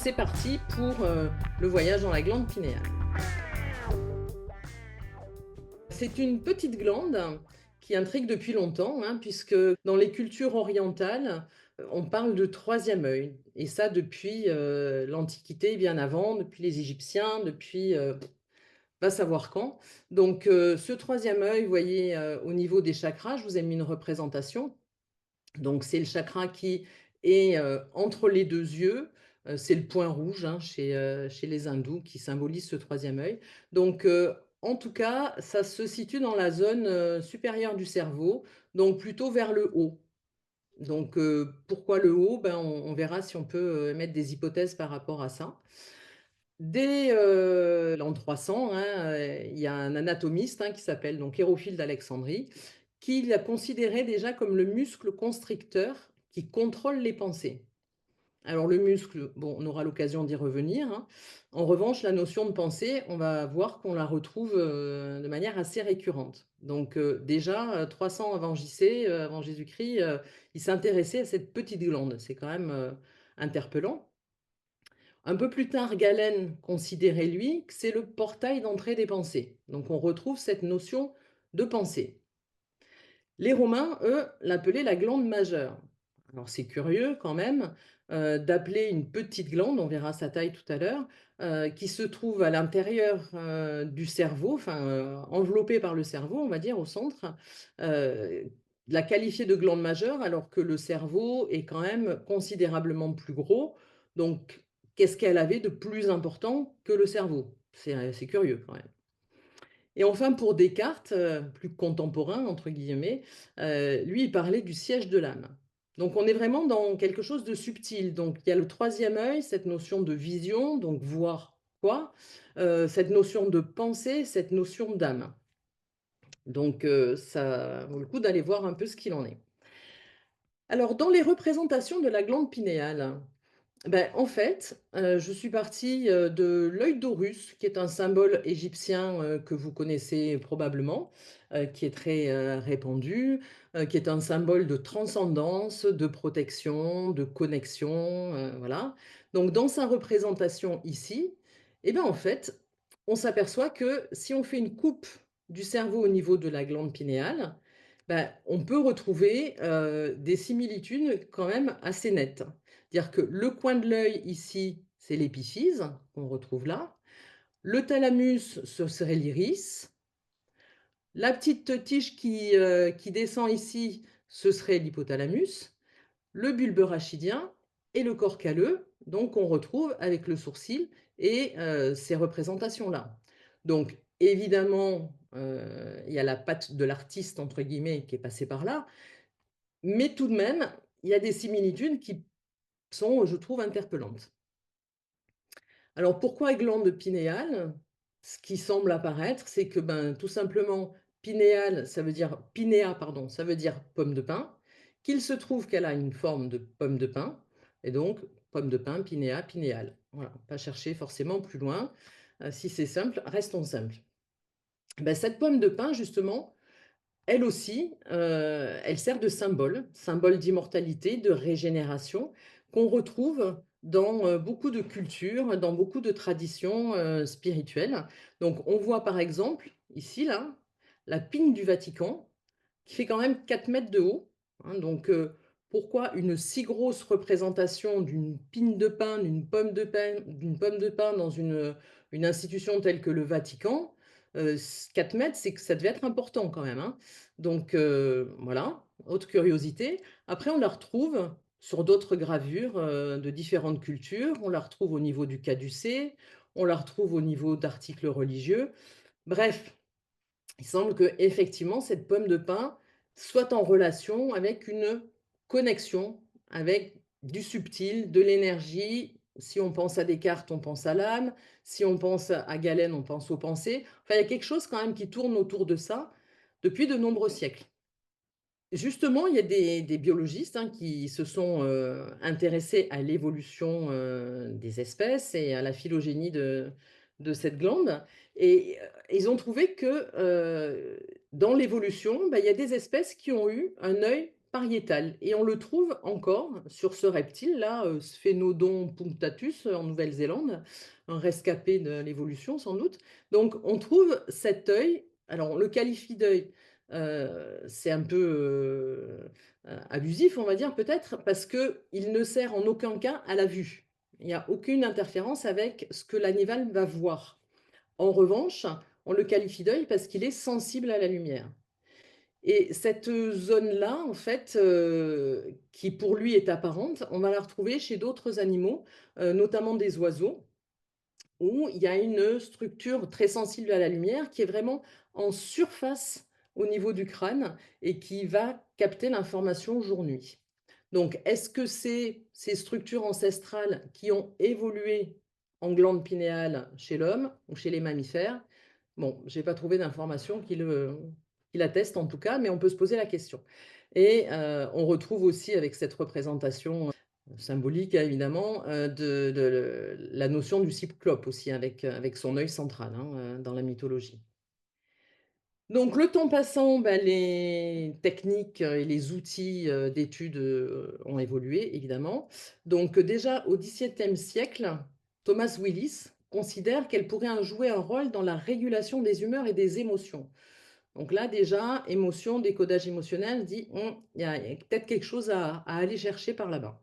C'est parti pour le voyage dans la glande pinéale. C'est une petite glande qui intrigue depuis longtemps, hein, puisque dans les cultures orientales, on parle de troisième œil. Et ça depuis l'Antiquité, bien avant, depuis les Égyptiens, depuis va savoir quand. Donc ce troisième œil, vous voyez, au niveau des chakras, je vous ai mis une représentation. Donc c'est le chakra qui est, entre les 2 yeux, c'est le point rouge, hein, chez les hindous qui symbolise ce troisième œil. Donc en tout cas, ça se situe dans la zone, supérieure du cerveau, donc plutôt vers le haut. Donc pourquoi le haut? Ben, on verra si on peut, émettre des hypothèses par rapport à ça. Dès, l'an 300, hein, il y a un anatomiste, hein, qui s'appelle donc Hérophile d'Alexandrie, qui l'a considéré déjà comme le muscle constricteur qui contrôle les pensées. Alors le muscle, bon, on aura l'occasion d'y revenir, hein. En revanche, la notion de pensée, on va voir qu'on la retrouve, de manière assez récurrente. Donc déjà, 300 avant JC, avant Jésus-Christ, il s'intéressait à cette petite glande. C'est quand même, interpellant. Un peu plus tard, Galen considérait, lui, que c'est le portail d'entrée des pensées. Donc on retrouve cette notion de pensée. Les Romains, eux, l'appelaient la glande majeure. Alors c'est curieux quand même d'appeler une petite glande, on verra sa taille tout à l'heure, qui se trouve à l'intérieur du cerveau, enfin enveloppée par le cerveau, on va dire, au centre, de la qualifier de glande majeure alors que le cerveau est quand même considérablement plus gros. Donc qu'est-ce qu'elle avait de plus important que le cerveau? C'est curieux quand même. Et enfin, pour Descartes, plus «contemporain» entre guillemets, lui, il parlait du siège de l'âme. Donc on est vraiment dans quelque chose de subtil. Donc il y a le troisième œil, cette notion de vision, donc voir quoi? Cette notion de pensée, cette notion d'âme. Donc ça vaut le coup d'aller voir un peu ce qu'il en est. Alors dans les représentations de la glande pinéale, ben en fait, je suis partie, de l'œil d'Horus, qui est un symbole égyptien, que vous connaissez probablement, qui est très, répandu, qui est un symbole de transcendance, de protection, de connexion, voilà. Donc dans sa représentation ici, et ben, en fait, on s'aperçoit que si on fait une coupe du cerveau au niveau de la glande pinéale, bah, on peut retrouver, des similitudes quand même assez nettes. Dire que le coin de l'œil ici, c'est l'épiphyse qu'on retrouve là. Le thalamus, ce serait l'iris. La petite tige qui descend ici, ce serait l'hypothalamus. Le bulbe rachidien et le corps calleux, donc on retrouve avec le sourcil et ces représentations-là. Donc évidemment, il y a la patte de «l'artiste» entre guillemets qui est passée par là, mais tout de même, il y a des similitudes qui sont, je trouve, interpellantes. Alors pourquoi glande pinéale? Ce qui semble apparaître, c'est que, ben, tout simplement, pinéale, ça veut dire pinéa, pardon, ça veut dire pomme de pin, qu'il se trouve qu'elle a une forme de pomme de pin et donc pomme de pin, pinéa, pinéale. Voilà, pas chercher forcément plus loin. Si c'est simple, restons simples. Ben, cette pomme de pin, justement, elle aussi, elle sert de symbole, symbole d'immortalité, de régénération, qu'on retrouve dans, beaucoup de cultures, dans beaucoup de traditions, spirituelles. Donc on voit par exemple, ici là, la pine du Vatican, qui fait quand même 4 mètres de haut, hein. Donc pourquoi une si grosse représentation d'une pine de pin, d'une pomme de pin dans une institution telle que le Vatican? 4 mètres, c'est que ça devait être important quand même, hein. Donc voilà, autre curiosité. Après on la retrouve sur d'autres gravures, de différentes cultures. On la retrouve au niveau du caducée, on la retrouve au niveau d'articles religieux. Bref, il semble qu'effectivement, cette pomme de pin soit en relation avec une connexion, avec du subtil, de l'énergie. Si on pense à Descartes, on pense à l'âme. Si on pense à Galen, on pense aux pensées. Enfin, il y a quelque chose quand même qui tourne autour de ça depuis de nombreux siècles. Justement, il y a des biologistes, hein, qui se sont, intéressés à l'évolution, des espèces et à la phylogénie de cette glande et ils ont trouvé que, dans l'évolution, bah, il y a des espèces qui ont eu un œil pariétal et on le trouve encore sur ce reptile-là, Sphénodon punctatus, en Nouvelle-Zélande, un rescapé de l'évolution sans doute. Donc on trouve cet œil, alors on le qualifie d'œil, c'est un peu, abusif on va dire peut-être, parce qu'il ne sert en aucun cas à la vue. Il n'y a aucune interférence avec ce que l'animal va voir. En revanche, on le qualifie d'œil parce qu'il est sensible à la lumière. Et cette zone-là, en fait, qui pour lui est apparente, on va la retrouver chez d'autres animaux, notamment des oiseaux, où il y a une structure très sensible à la lumière qui est vraiment en surface au niveau du crâne et qui va capter l'information jour-nuit. Donc, est-ce que c'est ces structures ancestrales qui ont évolué en glande pinéale chez l'homme ou chez les mammifères? Bon, j'ai pas trouvé d'informations qui l'attestent en tout cas, mais on peut se poser la question. Et on retrouve aussi avec cette représentation symbolique, hein, évidemment, de la notion du cyclope aussi avec son œil central, hein, dans la mythologie. Donc le temps passant, bah, les techniques, et les outils, d'étude, ont évolué évidemment. Donc déjà au XVIIe siècle, Thomas Willis considère qu'elle pourrait jouer un rôle dans la régulation des humeurs et des émotions. Donc là déjà, émotion, décodage émotionnel, dit: il y a peut-être quelque chose à aller chercher par là-bas».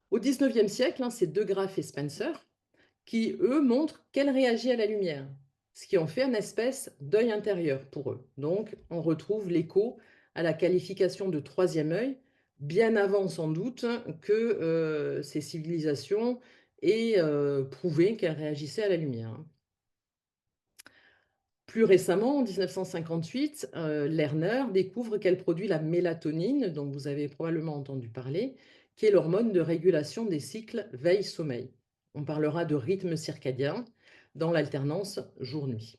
Au XIXe siècle, hein, c'est De Graaf et Spencer qui, eux, montrent qu'elle réagit à la lumière, ce qui en fait une espèce d'œil intérieur pour eux. Donc, on retrouve l'écho à la qualification de troisième œil, bien avant sans doute que ces civilisations aient prouvé qu'elles réagissaient à la lumière, hein. Plus récemment, en 1958, Lerner découvre qu'elle produit la mélatonine, dont vous avez probablement entendu parler, qui est l'hormone de régulation des cycles veille-sommeil. On parlera de rythme circadien dans l'alternance jour-nuit.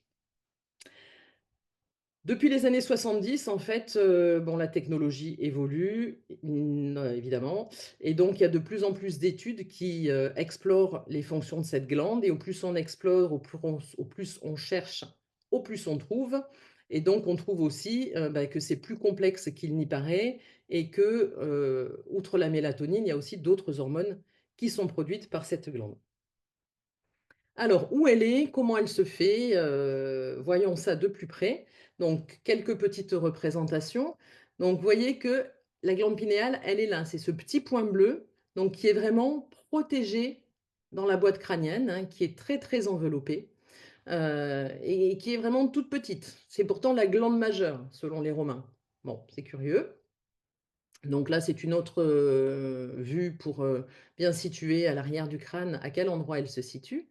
Depuis les années 70, en fait, bon, la technologie évolue, évidemment, et donc il y a de plus en plus d'études qui explorent les fonctions de cette glande, et au plus on explore, au plus on cherche, au plus on trouve. Et donc on trouve aussi bah, que c'est plus complexe qu'il n'y paraît, et que, outre la mélatonine, il y a aussi d'autres hormones qui sont produites par cette glande. Alors, où elle est? Comment elle se fait? Voyons ça de plus près. Donc, quelques petites représentations. Donc, vous voyez que la glande pinéale, elle est là. C'est ce petit point bleu, donc qui est vraiment protégé dans la boîte crânienne, hein, qui est très, très enveloppée, et qui est vraiment toute petite. C'est pourtant la glande majeure, selon les Romains. Bon, c'est curieux. Donc là, c'est une autre, vue pour, bien situer à l'arrière du crâne à quel endroit elle se situe.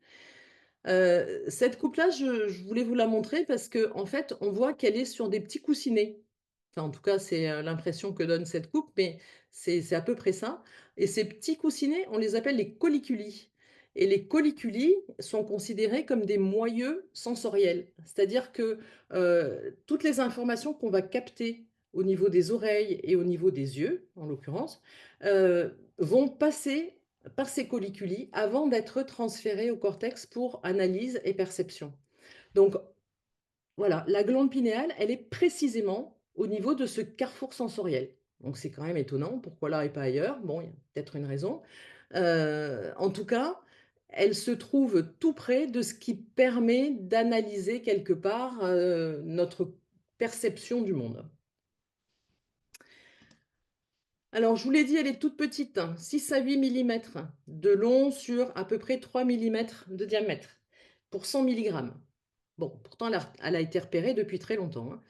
Cette coupe-là, je voulais vous la montrer parce qu'en fait, on voit qu'elle est sur des petits coussinets. Enfin, en tout cas, c'est, l'impression que donne cette coupe, mais c'est à peu près ça, et ces petits coussinets, on les appelle les colliculi, et les colliculi sont considérés comme des moyeux sensoriels. C'est-à-dire que, toutes les informations qu'on va capter au niveau des oreilles et au niveau des yeux, en l'occurrence, vont passer par ces colliculi avant d'être transférées au cortex pour analyse et perception. Donc voilà, la glande pinéale, elle est précisément au niveau de ce carrefour sensoriel. Donc c'est quand même étonnant, pourquoi là et pas ailleurs? Bon, il y a peut-être une raison. En tout cas, elle se trouve tout près de ce qui permet d'analyser quelque part, notre perception du monde. Alors, je vous l'ai dit, elle est toute petite, hein, 6 à 8 millimètres de long sur à peu près 3 millimètres de diamètre pour 100 milligrammes. Bon, pourtant, elle a été repérée depuis très longtemps, hein.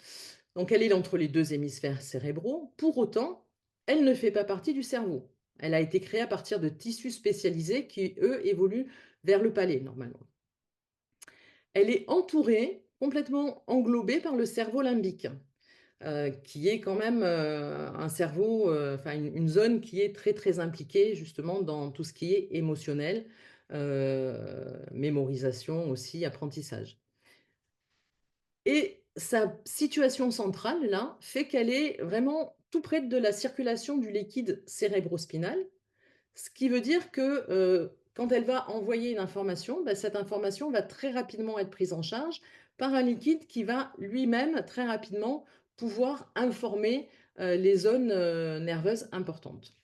Donc, elle est entre les deux hémisphères cérébraux. Pour autant, elle ne fait pas partie du cerveau. Elle a été créée à partir de tissus spécialisés qui, eux, évoluent vers le palais, normalement. Elle est entourée, complètement englobée par le cerveau limbique, qui est quand même, un cerveau, enfin une zone qui est très, très impliquée justement dans tout ce qui est émotionnel, mémorisation aussi, apprentissage. Et sa situation centrale là, fait qu'elle est vraiment tout près de la circulation du liquide cérébrospinal, ce qui veut dire que, quand elle va envoyer une information, bah, cette information va très rapidement être prise en charge par un liquide qui va lui-même très rapidement pouvoir informer, les zones, nerveuses importantes.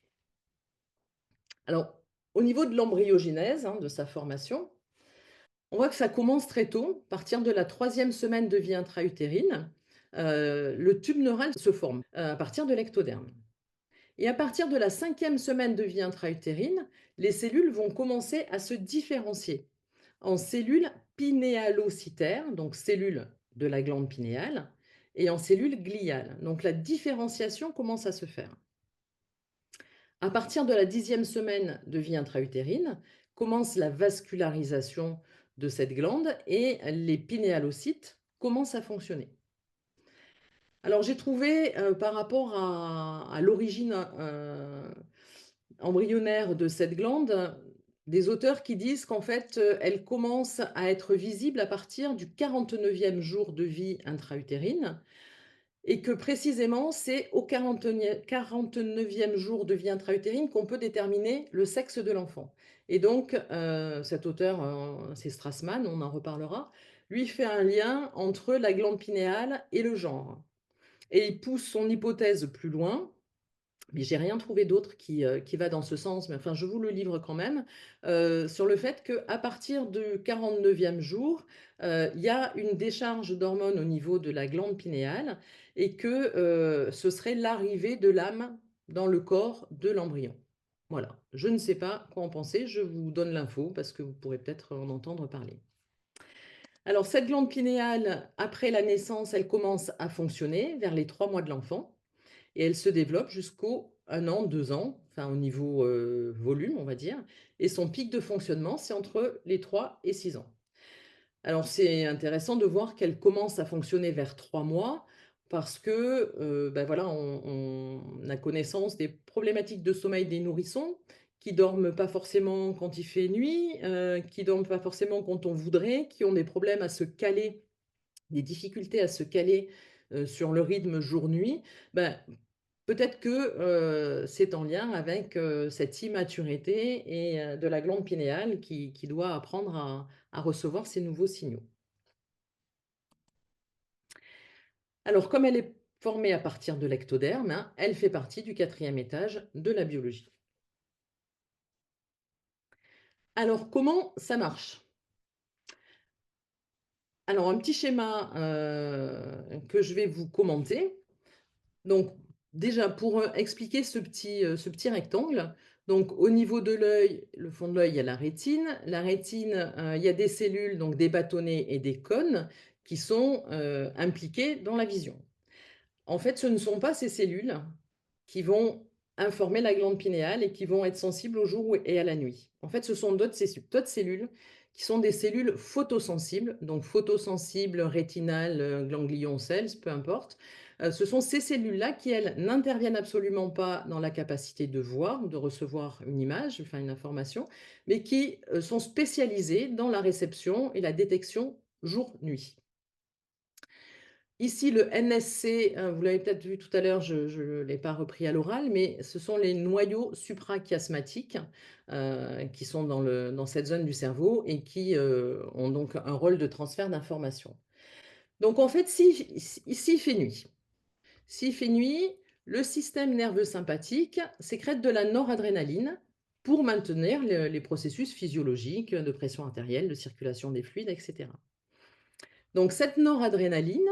Alors, au niveau de l'embryogenèse, hein, de sa formation, on voit que ça commence très tôt, à partir de la troisième semaine de vie intra-utérine, le tube neural se forme, à partir de l'ectoderme. Et à partir de la cinquième semaine de vie intra-utérine, les cellules vont commencer à se différencier en cellules pinéalocytaires, donc cellules de la glande pinéale, et en cellules gliales. Donc la différenciation commence à se faire. À partir de la 10e semaine de vie intra-utérine, commence la vascularisation de cette glande et les pinéalocytes commencent à fonctionner. Alors j'ai trouvé, par rapport à l'origine, embryonnaire de cette glande, des auteurs qui disent qu'en fait, elle commence à être visible à partir du 49e jour de vie intra-utérine et que précisément, c'est au 49e jour de vie intra-utérine qu'on peut déterminer le sexe de l'enfant. Et donc, cet auteur, c'est Strassmann, on en reparlera, lui fait un lien entre la glande pinéale et le genre. Et il pousse son hypothèse plus loin, mais j'ai rien trouvé d'autre qui va dans ce sens, mais enfin, je vous le livre quand même, sur le fait qu'à partir du 49e jour, il y a une décharge d'hormones au niveau de la glande pinéale et que, ce serait l'arrivée de l'âme dans le corps de l'embryon. Voilà, je ne sais pas quoi en penser, je vous donne l'info parce que vous pourrez peut-être en entendre parler. Alors cette glande pinéale, après la naissance, elle commence à fonctionner vers les 3 mois de l'enfant et elle se développe jusqu'au 1 an, 2 ans, enfin au niveau, volume, on va dire, et son pic de fonctionnement, c'est entre les 3 et 6 ans. Alors c'est intéressant de voir qu'elle commence à fonctionner vers 3 mois parce que, bah, voilà, on a connaissance des problématiques de sommeil des nourrissons qui dorment pas forcément quand il fait nuit, qui dorment pas forcément quand on voudrait, qui ont des problèmes à se caler, des difficultés à se caler, sur le rythme jour-nuit. Ben, peut-être que, c'est en lien avec, cette immaturité et de la glande pinéale qui doit apprendre à recevoir ces nouveaux signaux. Alors comme elle est formée à partir de l'ectoderme, hein, elle fait partie du 4e étage de la biologie. Alors comment ça marche? Alors un petit schéma, que je vais vous commenter. Donc déjà pour, expliquer ce petit rectangle, donc au niveau de l'œil, le fond de l'œil, il y a la rétine. La rétine, il y a des cellules, donc des bâtonnets et des cônes qui sont, impliqués dans la vision. En fait, ce ne sont pas ces cellules qui vont informer la glande pinéale et qui vont être sensibles au jour et à la nuit. En fait, ce sont d'autres cellules qui sont des cellules photosensibles, donc photosensibles, rétinales, ganglion cells, peu importe. Ce sont ces cellules-là qui, elles, n'interviennent absolument pas dans la capacité de voir ou de recevoir une image, enfin une information, mais qui sont spécialisées dans la réception et la détection jour-nuit. Ici, le NSC, vous l'avez peut-être vu tout à l'heure, je ne l'ai pas repris à l'oral, mais ce sont les noyaux suprachiasmatiques, qui sont dans cette zone du cerveau et qui, ont donc un rôle de transfert d'informations. Donc en fait, s'il fait nuit, s'il fait nuit, le système nerveux sympathique sécrète de la noradrénaline pour maintenir les processus physiologiques de pression artérielle, de circulation des fluides, et cetera. Donc cette noradrénaline,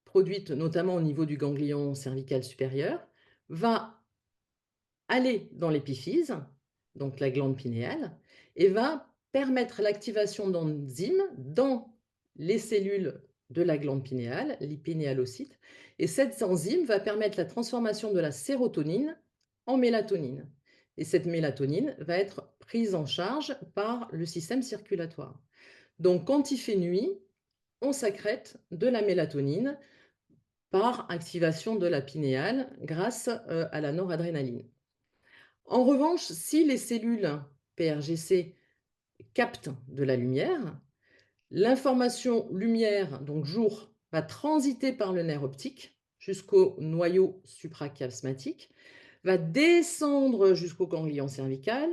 produite notamment au niveau du ganglion cervical supérieur, va aller dans l'épiphyse, donc la glande pinéale, et va permettre l'activation d'enzymes dans les cellules de la glande pinéale, les pinéalocytes, et cette enzyme va permettre la transformation de la sérotonine en mélatonine. Et cette mélatonine va être prise en charge par le système circulatoire. Donc quand il fait nuit, on sécrète de la mélatonine par activation de la pinéale grâce, à la noradrénaline. En revanche, si les cellules PRGC captent de la lumière, l'information lumière, donc jour, va transiter par le nerf optique jusqu'au noyau suprachiasmatique, va descendre jusqu'au ganglion cervical,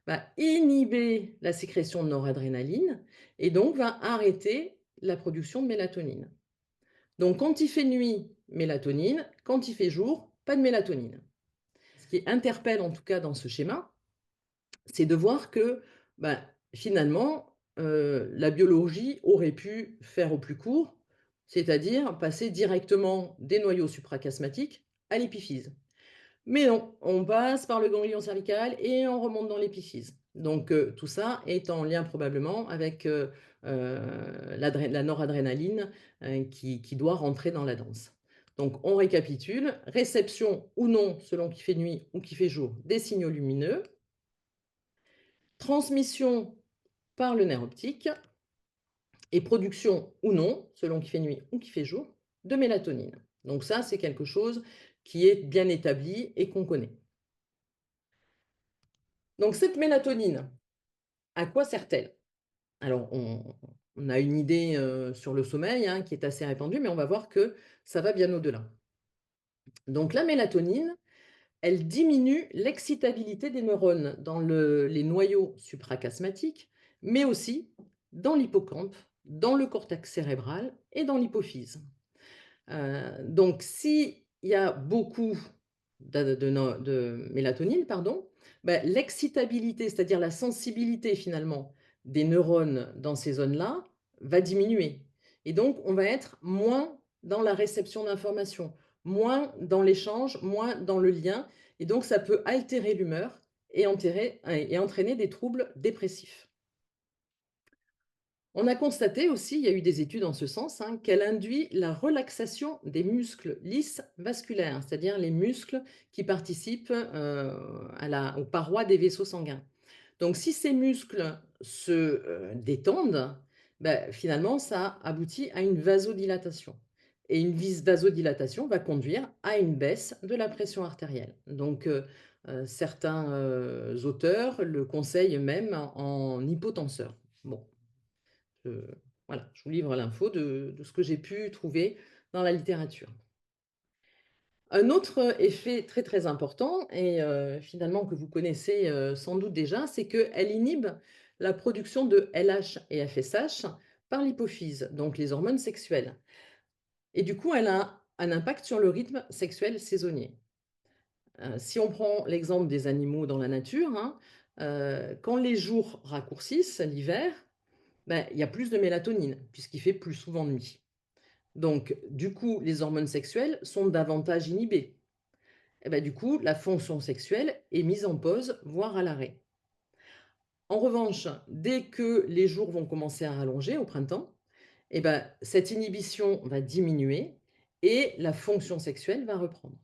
va inhiber la sécrétion de noradrénaline et donc va arrêter la production de mélatonine. Donc quand il fait nuit, mélatonine. Quand il fait jour, pas de mélatonine. Ce qui interpelle en tout cas dans ce schéma, c'est de voir que, bah, finalement, la biologie aurait pu faire au plus court, c'est-à-dire passer directement des noyaux suprachiasmatiques à l'épiphyse. Mais non, on passe par le ganglion cervical et on remonte dans l'épiphyse. Donc, tout ça est en lien probablement avec, la noradrénaline, qui doit rentrer dans la danse. Donc on récapitule: réception ou non, selon qu'il fait nuit ou qu'il fait jour, des signaux lumineux, transmission par le nerf optique et production ou non, selon qu'il fait nuit ou qu'il fait jour, de mélatonine. Donc ça, c'est quelque chose qui est bien établi et qu'on connaît. Donc cette mélatonine, à quoi sert-elle? Alors on a une idée, sur le sommeil, hein, qui est assez répandue, mais on va voir que ça va bien au-delà. Donc la mélatonine, elle diminue l'excitabilité des neurones dans les noyaux suprachiasmatiques, mais aussi dans l'hippocampe, dans le cortex cérébral et dans l'hypophyse. Donc s'il y a beaucoup de mélatonine, pardon, bah, l'excitabilité, c'est-à-dire la sensibilité finalement des neurones dans ces zones-là, va diminuer. Et donc on va être moins dans la réception d'informations, moins dans l'échange, moins dans le lien, et donc ça peut altérer l'humeur et entraîner des troubles dépressifs. On a constaté aussi, il y a eu des études en ce sens, hein, qu'elle induit la relaxation des muscles lisses vasculaires, c'est-à-dire les muscles qui participent aux parois des vaisseaux sanguins. Donc si ces muscles se détendent, ben, finalement ça aboutit à une vasodilatation. Et une vasodilatation va conduire à une baisse de la pression artérielle. Donc certains auteurs le conseillent même en hypotenseur. Bon, je, voilà, je vous livre l'info de ce que j'ai pu trouver dans la littérature. Un autre effet très très important, et finalement que vous connaissez sans doute déjà, c'est qu'elle inhibe la production de LH et FSH par l'hypophyse, donc les hormones sexuelles. Et du coup, elle a un impact sur le rythme sexuel saisonnier. Si on prend l'exemple des animaux dans la nature, hein, quand les jours raccourcissent l'hiver, ben, il y a plus de mélatonine, puisqu'il fait plus souvent nuit. Donc, du coup, les hormones sexuelles sont davantage inhibées. Et ben, du coup, la fonction sexuelle est mise en pause, voire à l'arrêt. En revanche, dès que les jours vont commencer à rallonger au printemps, et ben, cette inhibition va diminuer et la fonction sexuelle va reprendre.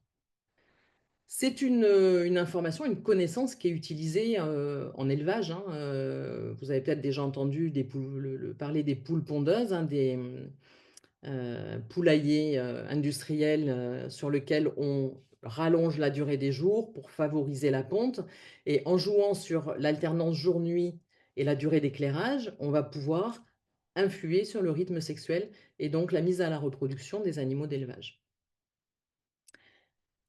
C'est une information, une connaissance qui est utilisée en élevage, hein. Vous avez peut-être déjà entendu parler des poules pondeuses, hein, des poulailler industriel sur lequel on rallonge la durée des jours pour favoriser la ponte. Et en jouant sur l'alternance jour-nuit et la durée d'éclairage, on va pouvoir influer sur le rythme sexuel et donc la mise à la reproduction des animaux d'élevage.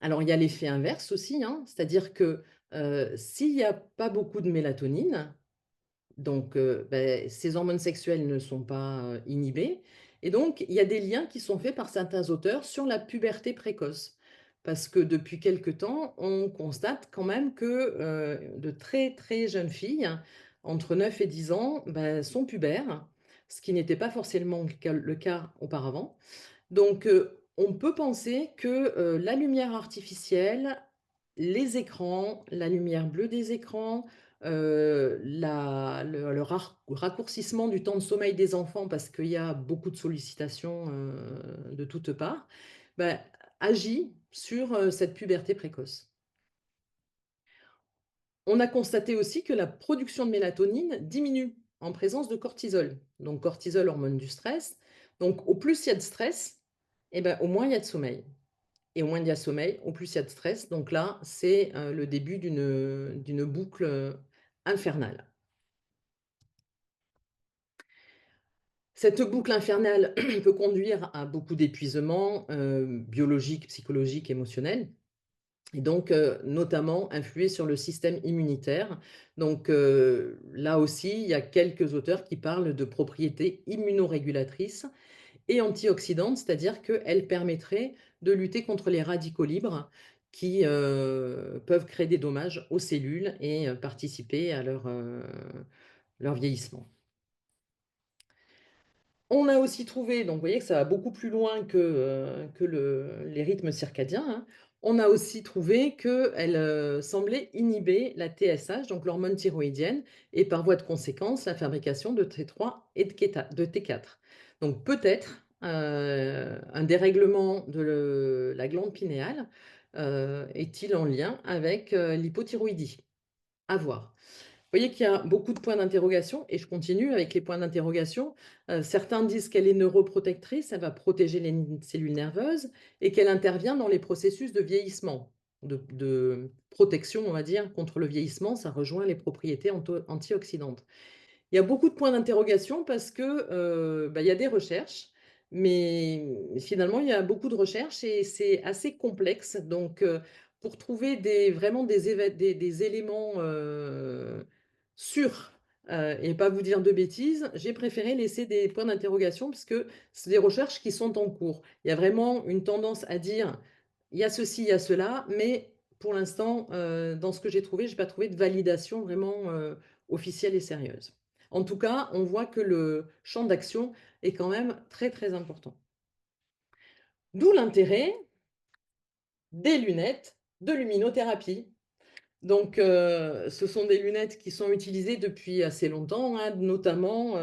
Alors il y a l'effet inverse aussi, hein, c'est-à-dire que s'il n'y a pas beaucoup de mélatonine, donc, ces hormones sexuelles ne sont pas, inhibées, et donc il y a des liens qui sont faits par certains auteurs sur la puberté précoce. Parce que depuis quelque temps, on constate quand même que, de très, très jeunes filles, entre 9 et 10 ans, sont pubères, ce qui n'était pas forcément le cas auparavant. Donc, on peut penser que, la lumière artificielle, les écrans, la lumière bleue des écrans, le raccourcissement du temps de sommeil des enfants parce qu'il y a beaucoup de sollicitations, de toutes parts, bah, agit sur, cette puberté précoce. On a constaté aussi que la production de mélatonine diminue en présence de cortisol. Donc cortisol, hormone du stress. Donc au plus il y a de stress, et ben, au moins il y a de sommeil. Et au moins il y a de sommeil, au plus il y a de stress. Donc là, c'est le début d'une boucle infernale. Cette boucle infernale peut conduire à beaucoup d'épuisement biologique, psychologique, émotionnel. Et donc, notamment influer sur le système immunitaire. Donc, là aussi, il y a quelques auteurs qui parlent de propriétés immunorégulatrices et antioxydante, c'est-à-dire qu'elle permettrait de lutter contre les radicaux libres qui peuvent créer des dommages aux cellules et participer à leur vieillissement. On a aussi trouvé, donc vous voyez que ça va beaucoup plus loin que les rythmes circadiens, hein. On a aussi trouvé qu'elle semblait inhiber la TSH, donc l'hormone thyroïdienne, et par voie de conséquence, la fabrication de T3 et de T4. Donc peut-être un dérèglement de la glande pinéale est-il en lien avec l'hypothyroïdie? À voir. Vous voyez qu'il y a beaucoup de points d'interrogation et je continue avec les points d'interrogation. Certains disent qu'elle est neuroprotectrice, elle va protéger les cellules nerveuses et qu'elle intervient dans les processus de vieillissement, de protection, on va dire, contre le vieillissement. Ça rejoint les propriétés antioxydantes. Il y a beaucoup de points d'interrogation parce que, il y a des recherches, mais finalement, il y a beaucoup de recherches et c'est assez complexe. Donc, pour trouver vraiment des éléments, sûrs, et pas vous dire de bêtises, j'ai préféré laisser des points d'interrogation parce que c'est des recherches qui sont en cours. Il y a vraiment une tendance à dire: «Il y a ceci, il y a cela», mais pour l'instant, dans ce que j'ai trouvé, j'ai pas trouvé de validation vraiment, officielle et sérieuse. En tout cas, on voit que le champ d'action est quand même très, très important. D'où l'intérêt des lunettes de luminothérapie. Donc, ce sont des lunettes qui sont utilisées depuis assez longtemps, hein, notamment,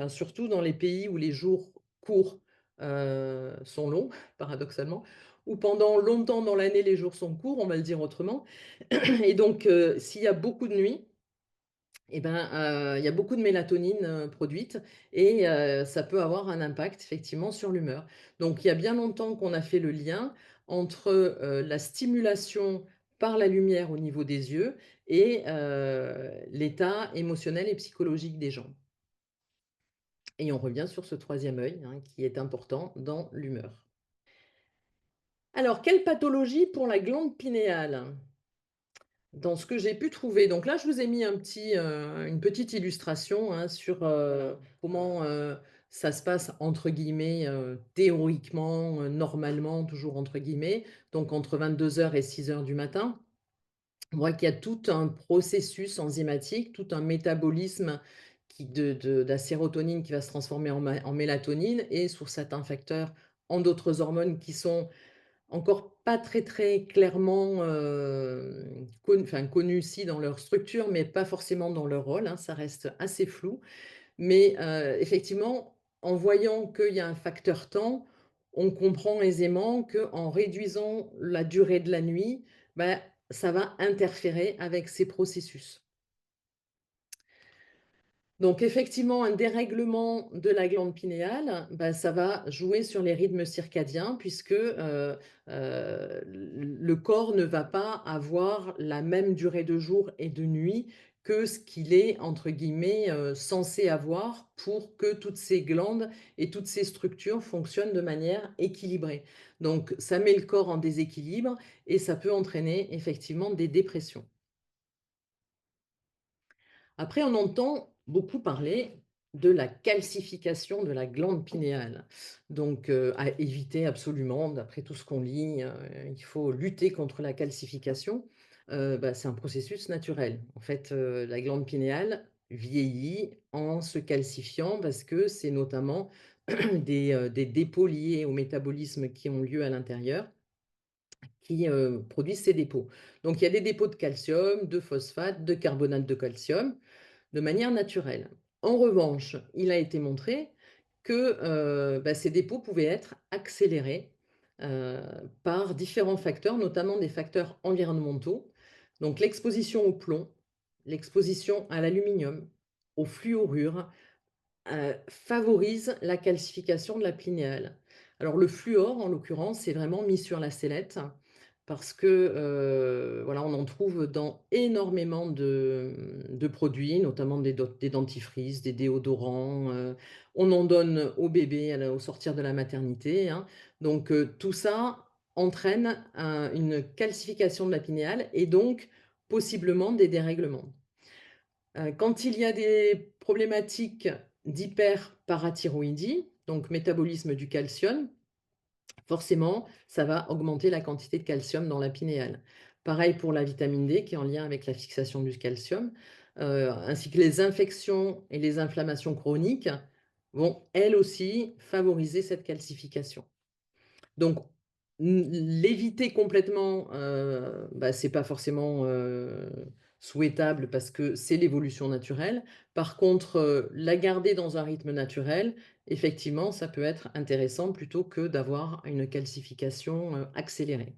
surtout dans les pays où les jours courts, sont longs, paradoxalement, ou pendant longtemps dans l'année, les jours sont courts, on va le dire autrement. Et donc, s'il y a beaucoup de nuit, et ben, il y a beaucoup de mélatonine, produite et ça peut avoir un impact effectivement sur l'humeur. Donc il y a bien longtemps qu'on a fait le lien entre, la stimulation par la lumière au niveau des yeux et l'état émotionnel et psychologique des gens. Et on revient sur ce troisième œil, hein, qui est important dans l'humeur. Alors, quelle pathologie pour la glande pinéale? Dans ce que j'ai pu trouver, donc là, je vous ai mis une petite illustration, hein, sur, comment, ça se passe entre guillemets, «théoriquement», «normalement», toujours entre guillemets, donc entre 22 heures et 6 heures du matin. On voit qu'il y a tout un processus enzymatique, tout un métabolisme de la sérotonine qui va se transformer en mélatonine et sur certains facteurs, en d'autres hormones qui sont encore pas très, très clairement, connus si dans leur structure, mais pas forcément dans leur rôle, hein, ça reste assez flou. Mais, effectivement, en voyant qu'il y a un facteur temps, on comprend aisément qu'en réduisant la durée de la nuit, ça va interférer avec ces processus. Donc effectivement, un dérèglement de la glande pinéale, ça va jouer sur les rythmes circadiens puisque, le corps ne va pas avoir la même durée de jour et de nuit que ce qu'il est entre guillemets, «censé avoir» pour que toutes ces glandes et toutes ces structures fonctionnent de manière équilibrée. Donc ça met le corps en déséquilibre et ça peut entraîner effectivement des dépressions. Après, on entend beaucoup parler de la calcification de la glande pinéale. Donc, à éviter absolument, d'après tout ce qu'on lit, il faut lutter contre la calcification. C'est un processus naturel. En fait, la glande pinéale vieillit en se calcifiant parce que c'est notamment des dépôts liés au métabolisme qui ont lieu à l'intérieur qui, produisent ces dépôts. Donc il y a des dépôts de calcium, de phosphate, de carbonate de calcium de manière naturelle. En revanche, il a été montré que, ces dépôts pouvaient être accélérés, heu, par différents facteurs, notamment des facteurs environnementaux. Donc l'exposition au plomb, l'exposition à l'aluminium, au fluorure, favorise la calcification de la pinéale. Alors le fluor, en l'occurrence, est vraiment mis sur la sellette parce que, voilà, on en trouve dans énormément de produits, notamment des dentifrices, des déodorants, on en donne aux bébés au sortir de la maternité, hein. Donc, tout ça entraîne une calcification de la pinéale et donc possiblement des dérèglements. Quand il y a des problématiques d'hyperparathyroïdie, donc métabolisme du calcium, forcément, ça va augmenter la quantité de calcium dans la pinéale. Pareil pour la vitamine D qui est en lien avec la fixation du calcium, ainsi que les infections et les inflammations chroniques vont elles aussi favoriser cette calcification. Donc, l'éviter complètement, bah, c'est pas forcément, souhaitable parce que c'est l'évolution naturelle. Par contre, la garder dans un rythme naturel, effectivement, ça peut être intéressant plutôt que d'avoir une calcification, accélérée.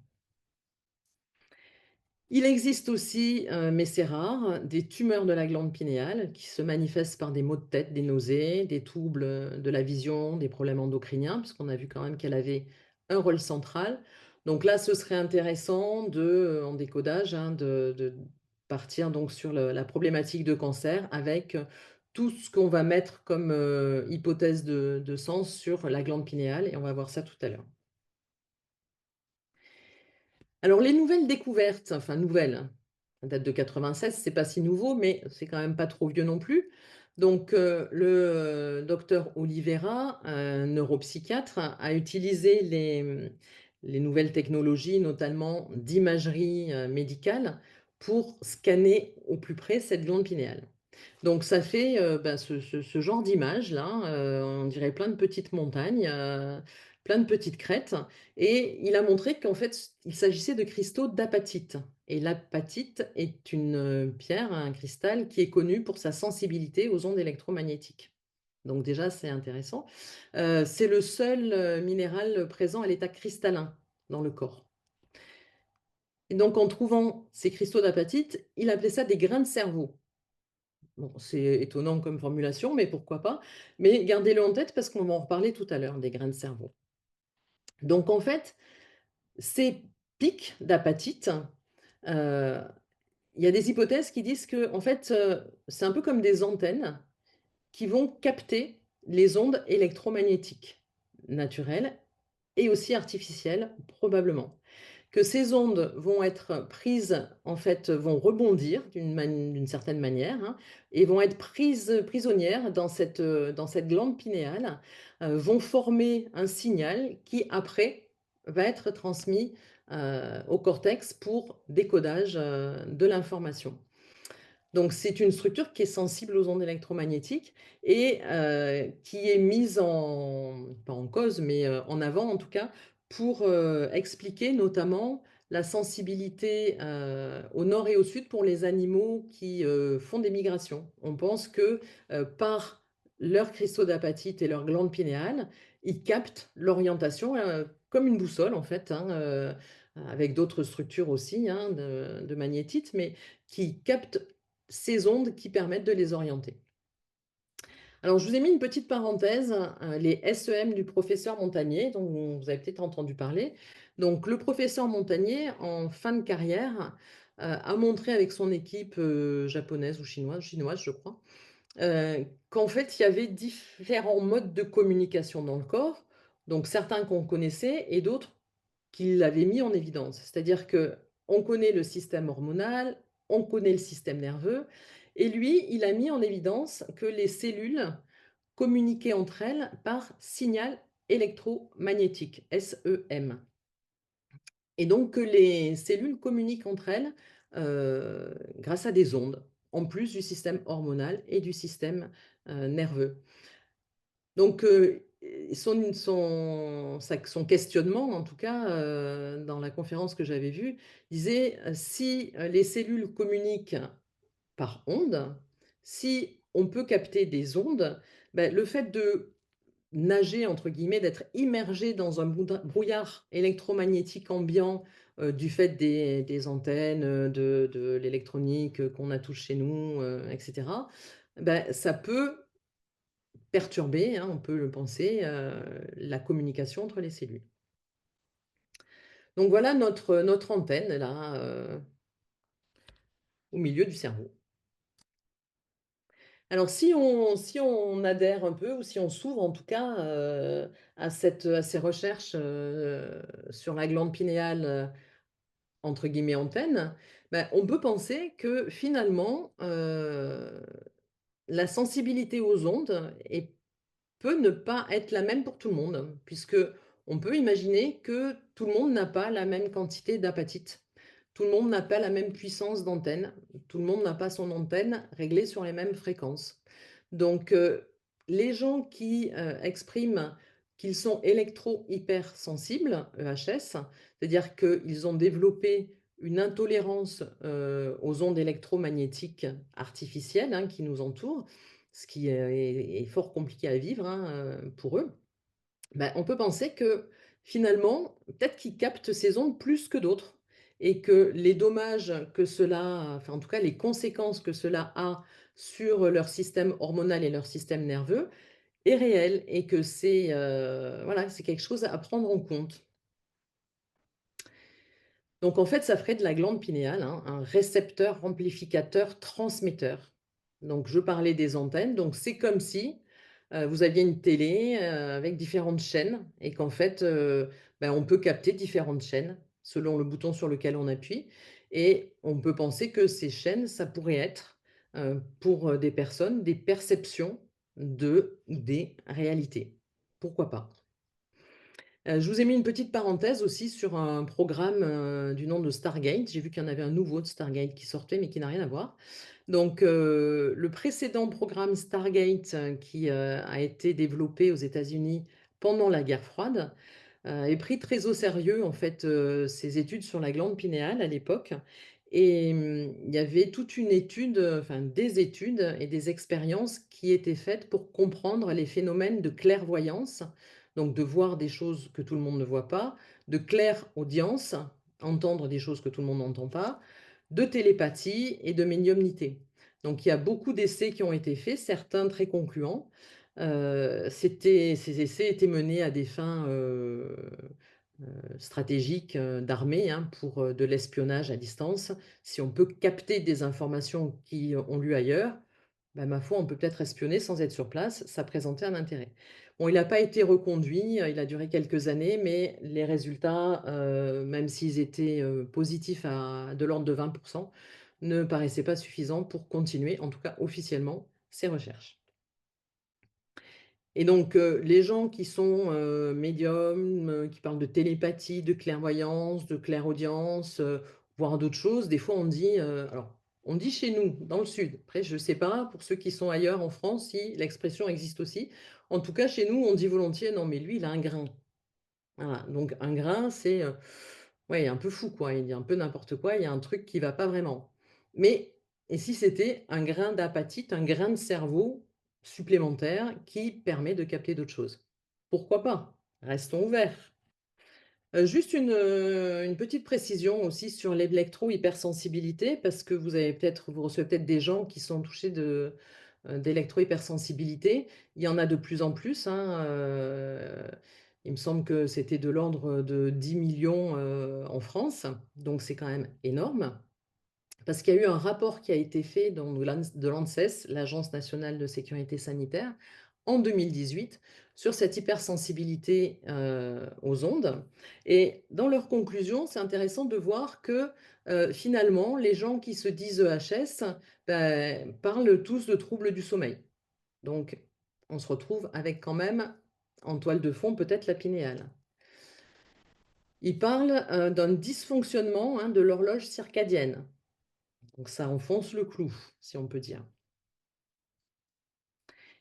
Il existe aussi, mais c'est rare, des tumeurs de la glande pinéale qui se manifestent par des maux de tête, des nausées, des troubles, de la vision, des problèmes endocriniens, puisqu'on a vu quand même qu'elle avait un rôle central. Donc là, ce serait intéressant de, en décodage, hein, de partir donc sur la problématique de cancer avec, tout ce qu'on va mettre comme, hypothèse de sens sur la glande pinéale et on va voir ça tout à l'heure. Alors les nouvelles découvertes, enfin nouvelles, hein, ça date de 96, c'est pas si nouveau, mais c'est quand même pas trop vieux non plus. Donc, le docteur Oliveira, un neuropsychiatre, a utilisé les nouvelles technologies, notamment d'imagerie, médicale, pour scanner au plus près cette glande pinéale. Donc ça fait, bah, ce genre d'image-là, on dirait plein de petites montagnes, plein de petites crêtes et il a montré qu'en fait, il s'agissait de cristaux d'apatite et l'apatite est une, pierre, un cristal qui est connu pour sa sensibilité aux ondes électromagnétiques. Donc déjà, c'est intéressant. C'est le seul, minéral présent à l'état cristallin dans le corps et donc en trouvant ces cristaux d'apatite, il appelait ça des grains de cerveau. Bon, c'est étonnant comme formulation, mais pourquoi pas? Mais gardez-le en tête parce qu'on va en reparler tout à l'heure des grains de cerveau. Donc en fait, ces pics d'apatite, heu, il y a des hypothèses qui disent que en fait, c'est un peu comme des antennes qui vont capter les ondes électromagnétiques naturelles et aussi artificielles, probablement. Que ces ondes vont être prises, en fait, vont rebondir d'une certaine manière, hein, et vont être prises prisonnières dans cette glande pinéale, vont former un signal qui après va être transmis, au cortex pour décodage, de l'information. Donc c'est une structure qui est sensible aux ondes électromagnétiques et qui est mise en pas en cause, mais en avant en tout cas, pour, expliquer notamment la sensibilité, au nord et au sud pour les animaux qui, font des migrations. On pense que, par leurs cristaux d'apatite et leur glande pinéale, ils captent l'orientation, comme une boussole en fait, hein, avec d'autres structures aussi, hein, de magnétite, mais qui captent ces ondes qui permettent de les orienter. Alors, je vous ai mis une petite parenthèse, les SEM du professeur Montagnier, dont vous avez peut-être entendu parler. Donc, le professeur Montagnier, en fin de carrière, a montré avec son équipe japonaise ou chinoise, je crois, qu'en fait, il y avait différents modes de communication dans le corps. Donc, certains qu'on connaissait et d'autres qu'il avait mis en évidence. C'est-à-dire que on connaît le système hormonal, on connaît le système nerveux et lui, il a mis en évidence que les cellules communiquaient entre elles par signal électromagnétique, SEM et donc que les cellules communiquent entre elles, grâce à des ondes, en plus du système hormonal et du système, nerveux. Donc, son questionnement, en tout cas, dans la conférence que j'avais vue, disait, si, les cellules communiquent par ondes, si on peut capter des ondes, bah, le fait de «nager» entre guillemets, d'être immergé dans un brouillard électromagnétique ambiant, du fait des antennes, de l'électronique, qu'on a tous chez nous, et cetera, bah, ça peut perturber, hein, on peut le penser, la communication entre les cellules. Donc voilà notre antenne là, au milieu du cerveau. Alors si on adhère un peu ou si on s'ouvre en tout cas, à ces recherches, sur la glande pinéale, entre guillemets «antenne», bah, on peut penser que finalement, la sensibilité aux ondes est peut ne pas être la même pour tout le monde, puisque on peut imaginer que tout le monde n'a pas la même quantité d'apatite. Tout le monde n'a pas la même puissance d'antenne. Tout le monde n'a pas son antenne réglée sur les mêmes fréquences. Donc, les gens qui expriment qu'ils sont électro-hypersensibles, EHS, c'est-à-dire qu'ils ont développé une intolérance aux ondes électromagnétiques artificielles, hein, qui nous entourent, ce qui est fort compliqué à vivre, hein, pour eux. Ben, on peut penser que finalement, peut-être qu'ils captent ces ondes plus que d'autres et que les dommages que cela, enfin en tout cas les conséquences que cela a sur leur système hormonal et leur système nerveux est réel et que c'est voilà, c'est quelque chose à prendre en compte. Donc en fait, ça ferait de la glande pinéale, hein, un récepteur amplificateur transmetteur. Donc je parlais des antennes, donc c'est comme si, vous aviez une télé, avec différentes chaînes et qu'en fait, ben, on peut capter différentes chaînes selon le bouton sur lequel on appuie et on peut penser que ces chaînes, ça pourrait être, pour, des personnes, des perceptions de des réalités. Pourquoi pas? Je vous ai mis une petite parenthèse aussi sur un programme, du nom de Stargate. J'ai vu qu'il y en avait un nouveau de Stargate qui sortait, mais qui n'a rien à voir. Donc, le précédent programme Stargate, qui, a été développé aux États-Unis pendant la guerre froide, est pris très au sérieux en fait, ces études sur la glande pinéale à l'époque et il y avait toute une étude, enfin des études et des expériences qui étaient faites pour comprendre les phénomènes de clairvoyance, donc de voir des choses que tout le monde ne voit pas, de clairaudience, entendre des choses que tout le monde n'entend pas, de télépathie et de médiumnité. Donc il y a beaucoup d'essais qui ont été faits, certains très concluants. Ces essais étaient menés à des fins, stratégiques, d'armée, hein, pour, de l'espionnage à distance. Si on peut capter des informations qui ont lieu ailleurs, bah, ma foi, on peut peut-être espionner sans être sur place, ça présentait un intérêt. Bon, il n'a pas été reconduit, il a duré quelques années, mais les résultats, même s'ils étaient, positifs à de l'ordre de 20, ne paraissaient pas suffisants pour continuer, en tout cas officiellement, ces recherches. Et donc, les gens qui sont, médiums, qui parlent de télépathie, de clairvoyance, de clairaudience, voire d'autres choses, des fois on dit, alors on dit chez nous, dans le sud, après je ne sais pas pour ceux qui sont ailleurs en France si l'expression existe aussi. En tout cas chez nous, on dit volontiers: «Non mais lui il a un grain». Voilà, donc un grain, c'est, ouais, un peu fou, quoi. Il dit un peu n'importe quoi, il y a un truc qui va pas vraiment. Mais et si c'était un grain d'apatite, un grain de cerveau supplémentaire qui permet de capter d'autres choses? Pourquoi pas? Restons ouverts. Juste une petite précision aussi sur l'électro-hypersensibilité parce que vous recevez peut-être des gens qui sont touchés d'électro-hypersensibilité. Il y en a de plus en plus, hein, il me semble que c'était de l'ordre de 10 millions 000 en France, donc c'est quand même énorme. Parce qu'il y a eu un rapport qui a été fait dans de l'ANSES, l'Agence nationale de sécurité sanitaire, en 2018 sur cette hypersensibilité, aux ondes et dans leurs conclusions, c'est intéressant de voir que, finalement, les gens qui se disent EHS, parlent tous de troubles du sommeil. Donc on se retrouve avec quand même, en toile de fond, peut-être la pinéale. Ils parlent, d'un dysfonctionnement, hein, de l'horloge circadienne. Donc ça enfonce le clou, si on peut dire.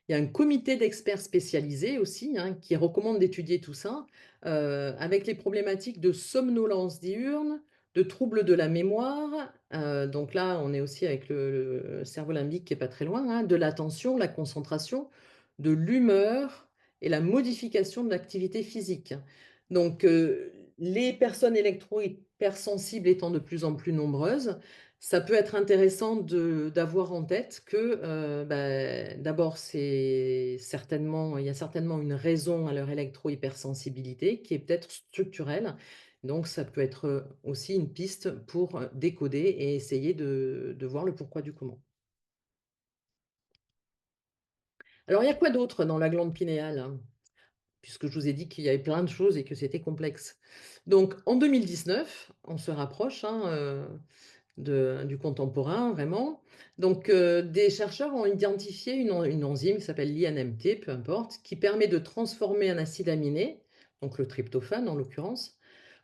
Il y a un comité d'experts spécialisés aussi, hein, qui recommande d'étudier tout ça, avec les problématiques de somnolence diurne, de troubles de la mémoire, donc là, on est aussi avec le cerveau limbique qui est pas très loin, hein, de l'attention, la concentration, de l'humeur et la modification de l'activité physique. Donc, les personnes électro-hypersensibles étant de plus en plus nombreuses, ça peut être intéressant d'avoir en tête que, d'abord, il y a certainement une raison à leur électro-hypersensibilité qui est peut-être structurelle. Donc ça peut être, aussi une piste pour, décoder et essayer de voir le pourquoi du comment. Alors il y a quoi d'autre dans la glande pinéale, hein? Puisque je vous ai dit qu'il y avait plein de choses et que c'était complexe. Donc en 2019, on se rapproche, hein, du contemporain, vraiment. Donc, des chercheurs ont identifié une enzyme qui s'appelle l'INMT, peu importe, qui permet de transformer un acide aminé, donc le tryptophane en l'occurrence,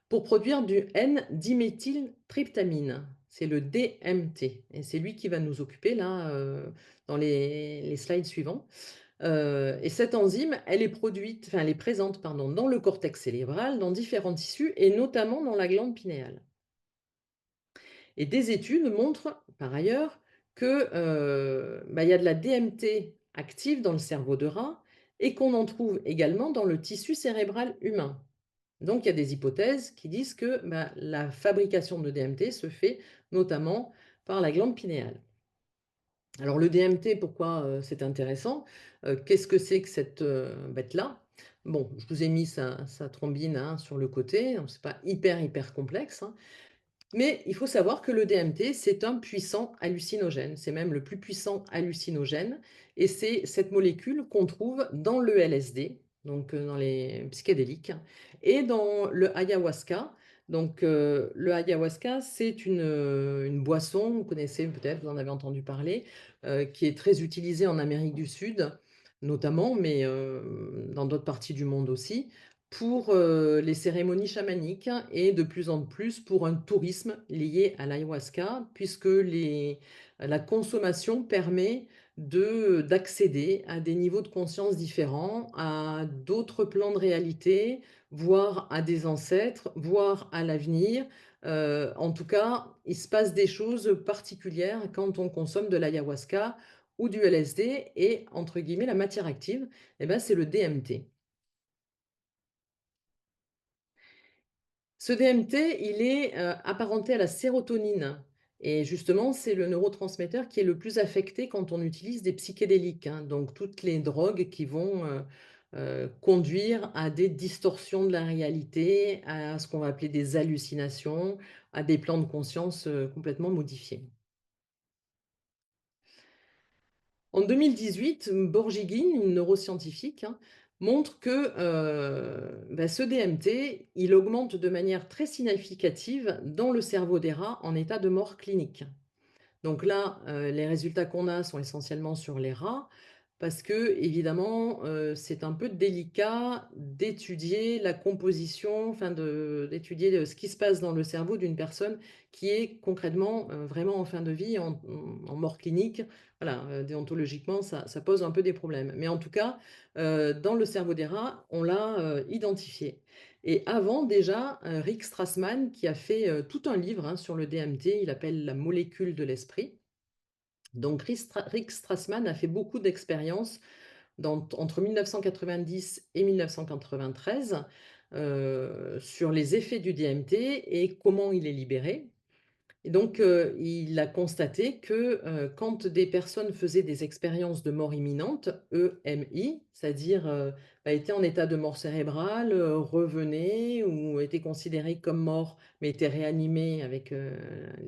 pour produire du N-diméthyltryptamine. C'est le DMT et c'est lui qui va nous occuper là, dans les slides suivants. Et cette enzyme, elle est présente, pardon, dans le cortex cérébral, dans différents tissus et notamment dans la glande pinéale. Et des études montrent par ailleurs que, il y a de la DMT active dans le cerveau de rat et qu'on en trouve également dans le tissu cérébral humain. Donc il y a des hypothèses qui disent que, la fabrication de DMT se fait notamment par la glande pinéale. Alors le DMT, pourquoi, c'est intéressant? Qu'est-ce que c'est que cette, bête-là? Bon, je vous ai mis sa thrombine, hein, sur le côté, donc c'est pas hyper complexe, hein. Mais il faut savoir que le DMT, c'est un puissant hallucinogène. C'est même le plus puissant hallucinogène et c'est cette molécule qu'on trouve dans le LSD, donc dans les psychédéliques et dans le ayahuasca. Donc le ayahuasca, c'est une boisson, vous connaissez peut-être, vous en avez entendu parler, qui est très utilisée en Amérique du Sud notamment, mais dans d'autres parties du monde aussi, pour, les cérémonies chamaniques et de plus en plus pour un tourisme lié à l'ayahuasca puisque la consommation permet d'accéder à des niveaux de conscience différents, à d'autres plans de réalité, voire à des ancêtres, voire à l'avenir. En tout cas, il se passe des choses particulières quand on consomme de l'ayahuasca ou du LSD et entre guillemets «la matière active», c'est le DMT. Ce DMT, il est, apparenté à la sérotonine et justement, c'est le neurotransmetteur qui est le plus affecté quand on utilise des psychédéliques, hein, donc toutes les drogues qui vont, conduire à des distorsions de la réalité, à ce qu'on va appeler des hallucinations, à des plans de conscience, complètement modifiés. En 2018, Borjigin, une neuroscientifique, hein, montre que ce DMT, il augmente de manière très significative dans le cerveau des rats en état de mort clinique. Donc là, les résultats qu'on a sont essentiellement sur les rats parce que évidemment, c'est un peu délicat d'étudier la composition, enfin d'étudier, ce qui se passe dans le cerveau d'une personne qui est concrètement, vraiment en fin de vie, en mort clinique. Voilà, déontologiquement, ça pose un peu des problèmes. Mais en tout cas, dans le cerveau des rats, on l'a, identifié. Et avant déjà, Rick Strassman qui a fait, tout un livre, hein, sur le DMT, il appelle «La molécule de l'esprit». Donc Rick Strassman a fait beaucoup d'expériences entre 1990 et 1993, sur les effets du DMT et comment il est libéré. Et donc, il a constaté que, quand des personnes faisaient des expériences de mort imminente, EMI, c'est-à-dire, étaient en état de mort cérébrale, revenaient ou étaient considérées comme morts, mais étaient réanimées avec,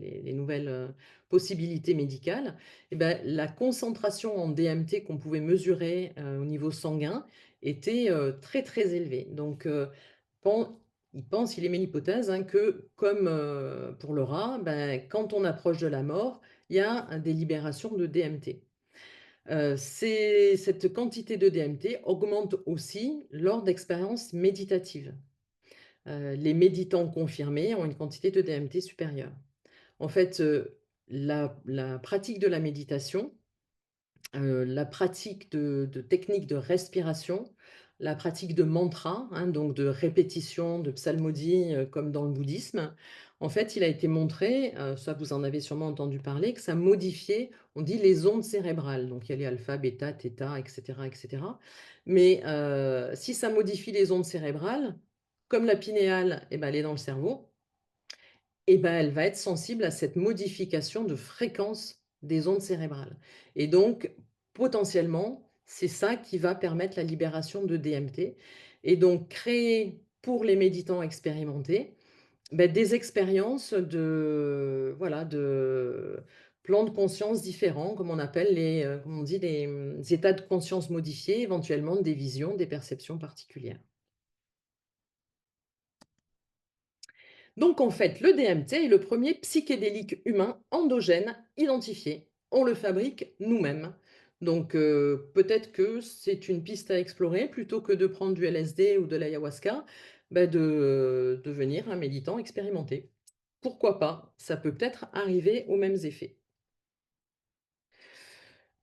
les nouvelles, possibilités médicales la concentration en DMT qu'on pouvait mesurer, au niveau sanguin était, très élevée. Donc, pen il émet l'hypothèse, hein, que comme, pour le rat, quand on approche de la mort, il y a des libérations de DMT. Cette quantité de DMT augmente aussi lors d'expériences méditatives. Les méditants confirmés ont une quantité de DMT supérieure. En fait, la pratique de la méditation, la pratique de techniques de respiration, la pratique de mantra, hein, donc de répétition, de psalmodie, comme dans le bouddhisme. En fait, il a été montré, ça vous en avez sûrement entendu parler, que ça modifiait, on dit les ondes cérébrales. Donc il y a les alpha, bêta, thêta et cetera et cetera. Mais, si ça modifie les ondes cérébrales, comme la pinéale, elle est dans le cerveau, elle va être sensible à cette modification de fréquence des ondes cérébrales et donc potentiellement, c'est ça qui va permettre la libération de DMT et donc créer pour les méditants expérimentés, des expériences de voilà, de plans de conscience différents, comme on appelle comme on dit les, états de conscience modifiés, éventuellement des visions, des perceptions particulières. Donc en fait, le DMT est le premier psychédélique humain endogène identifié. On le fabrique nous-mêmes. Donc peut-être que c'est une piste à explorer plutôt que de prendre du LSD ou de l'ayahuasca, bah, de devenir un méditant expérimenté. Pourquoi pas? Ça peut peut-être arriver aux mêmes effets.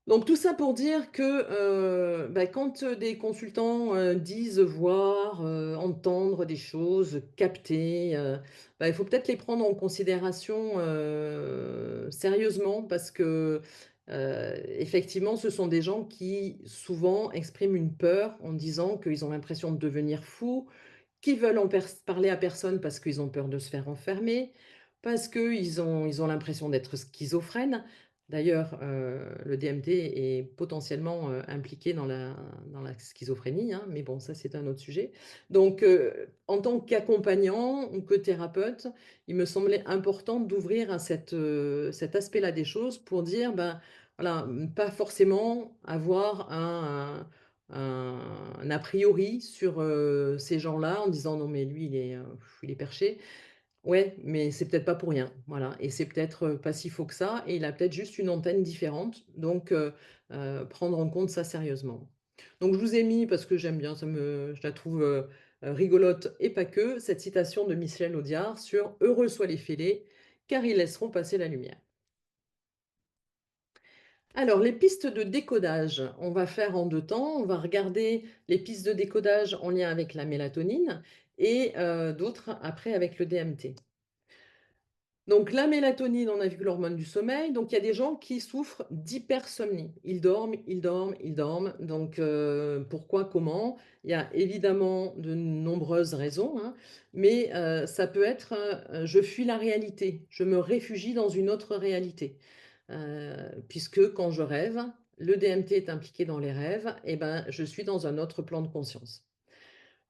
Donc tout ça pour dire que, bah, quand, des consultants, disent voir, entendre des choses, capter, bah, il faut peut-être les prendre en considération, sérieusement parce que, effectivement, ce sont des gens qui souvent expriment une peur en disant qu'ils ont l'impression de devenir fous, qui veulent en parler à personne parce qu'ils ont peur de se faire enfermer, parce qu'ils ont l'impression d'être schizophrènes. D'ailleurs, le DMT est potentiellement, impliqué dans la schizophrénie, hein, mais bon, ça, c'est un autre sujet. Donc, en tant qu'accompagnant ou que thérapeute, il me semblait important d'ouvrir à cet aspect-là des choses pour dire, ben, voilà, pas forcément avoir un a priori sur, ces gens-là en disant: «Non mais lui il est perché». Ouais, mais c'est peut-être pas pour rien, voilà et c'est peut-être, pas si faux que ça et il a peut-être juste une antenne différente donc prendre en compte ça sérieusement. Donc je vous ai mis parce que j'aime bien, je la trouve, rigolote et pas que, cette citation de Michel Audiard sur: «Heureux soient les fêlés, car ils laisseront passer la lumière». Alors, les pistes de décodage, on va faire en 2 temps. On va regarder les pistes de décodage en lien avec la mélatonine et d'autres après avec le DMT. Donc la mélatonine, on a vu l'hormone du sommeil, donc il y a des gens qui souffrent d'hypersomnie. Ils dorment, ils dorment, ils dorment, donc pourquoi, comment? Il y a évidemment de nombreuses raisons, hein, mais ça peut être, je fuis la réalité, je me réfugie dans une autre réalité. Puisque quand je rêve, le DMT est impliqué dans les rêves et ben, je suis dans un autre plan de conscience.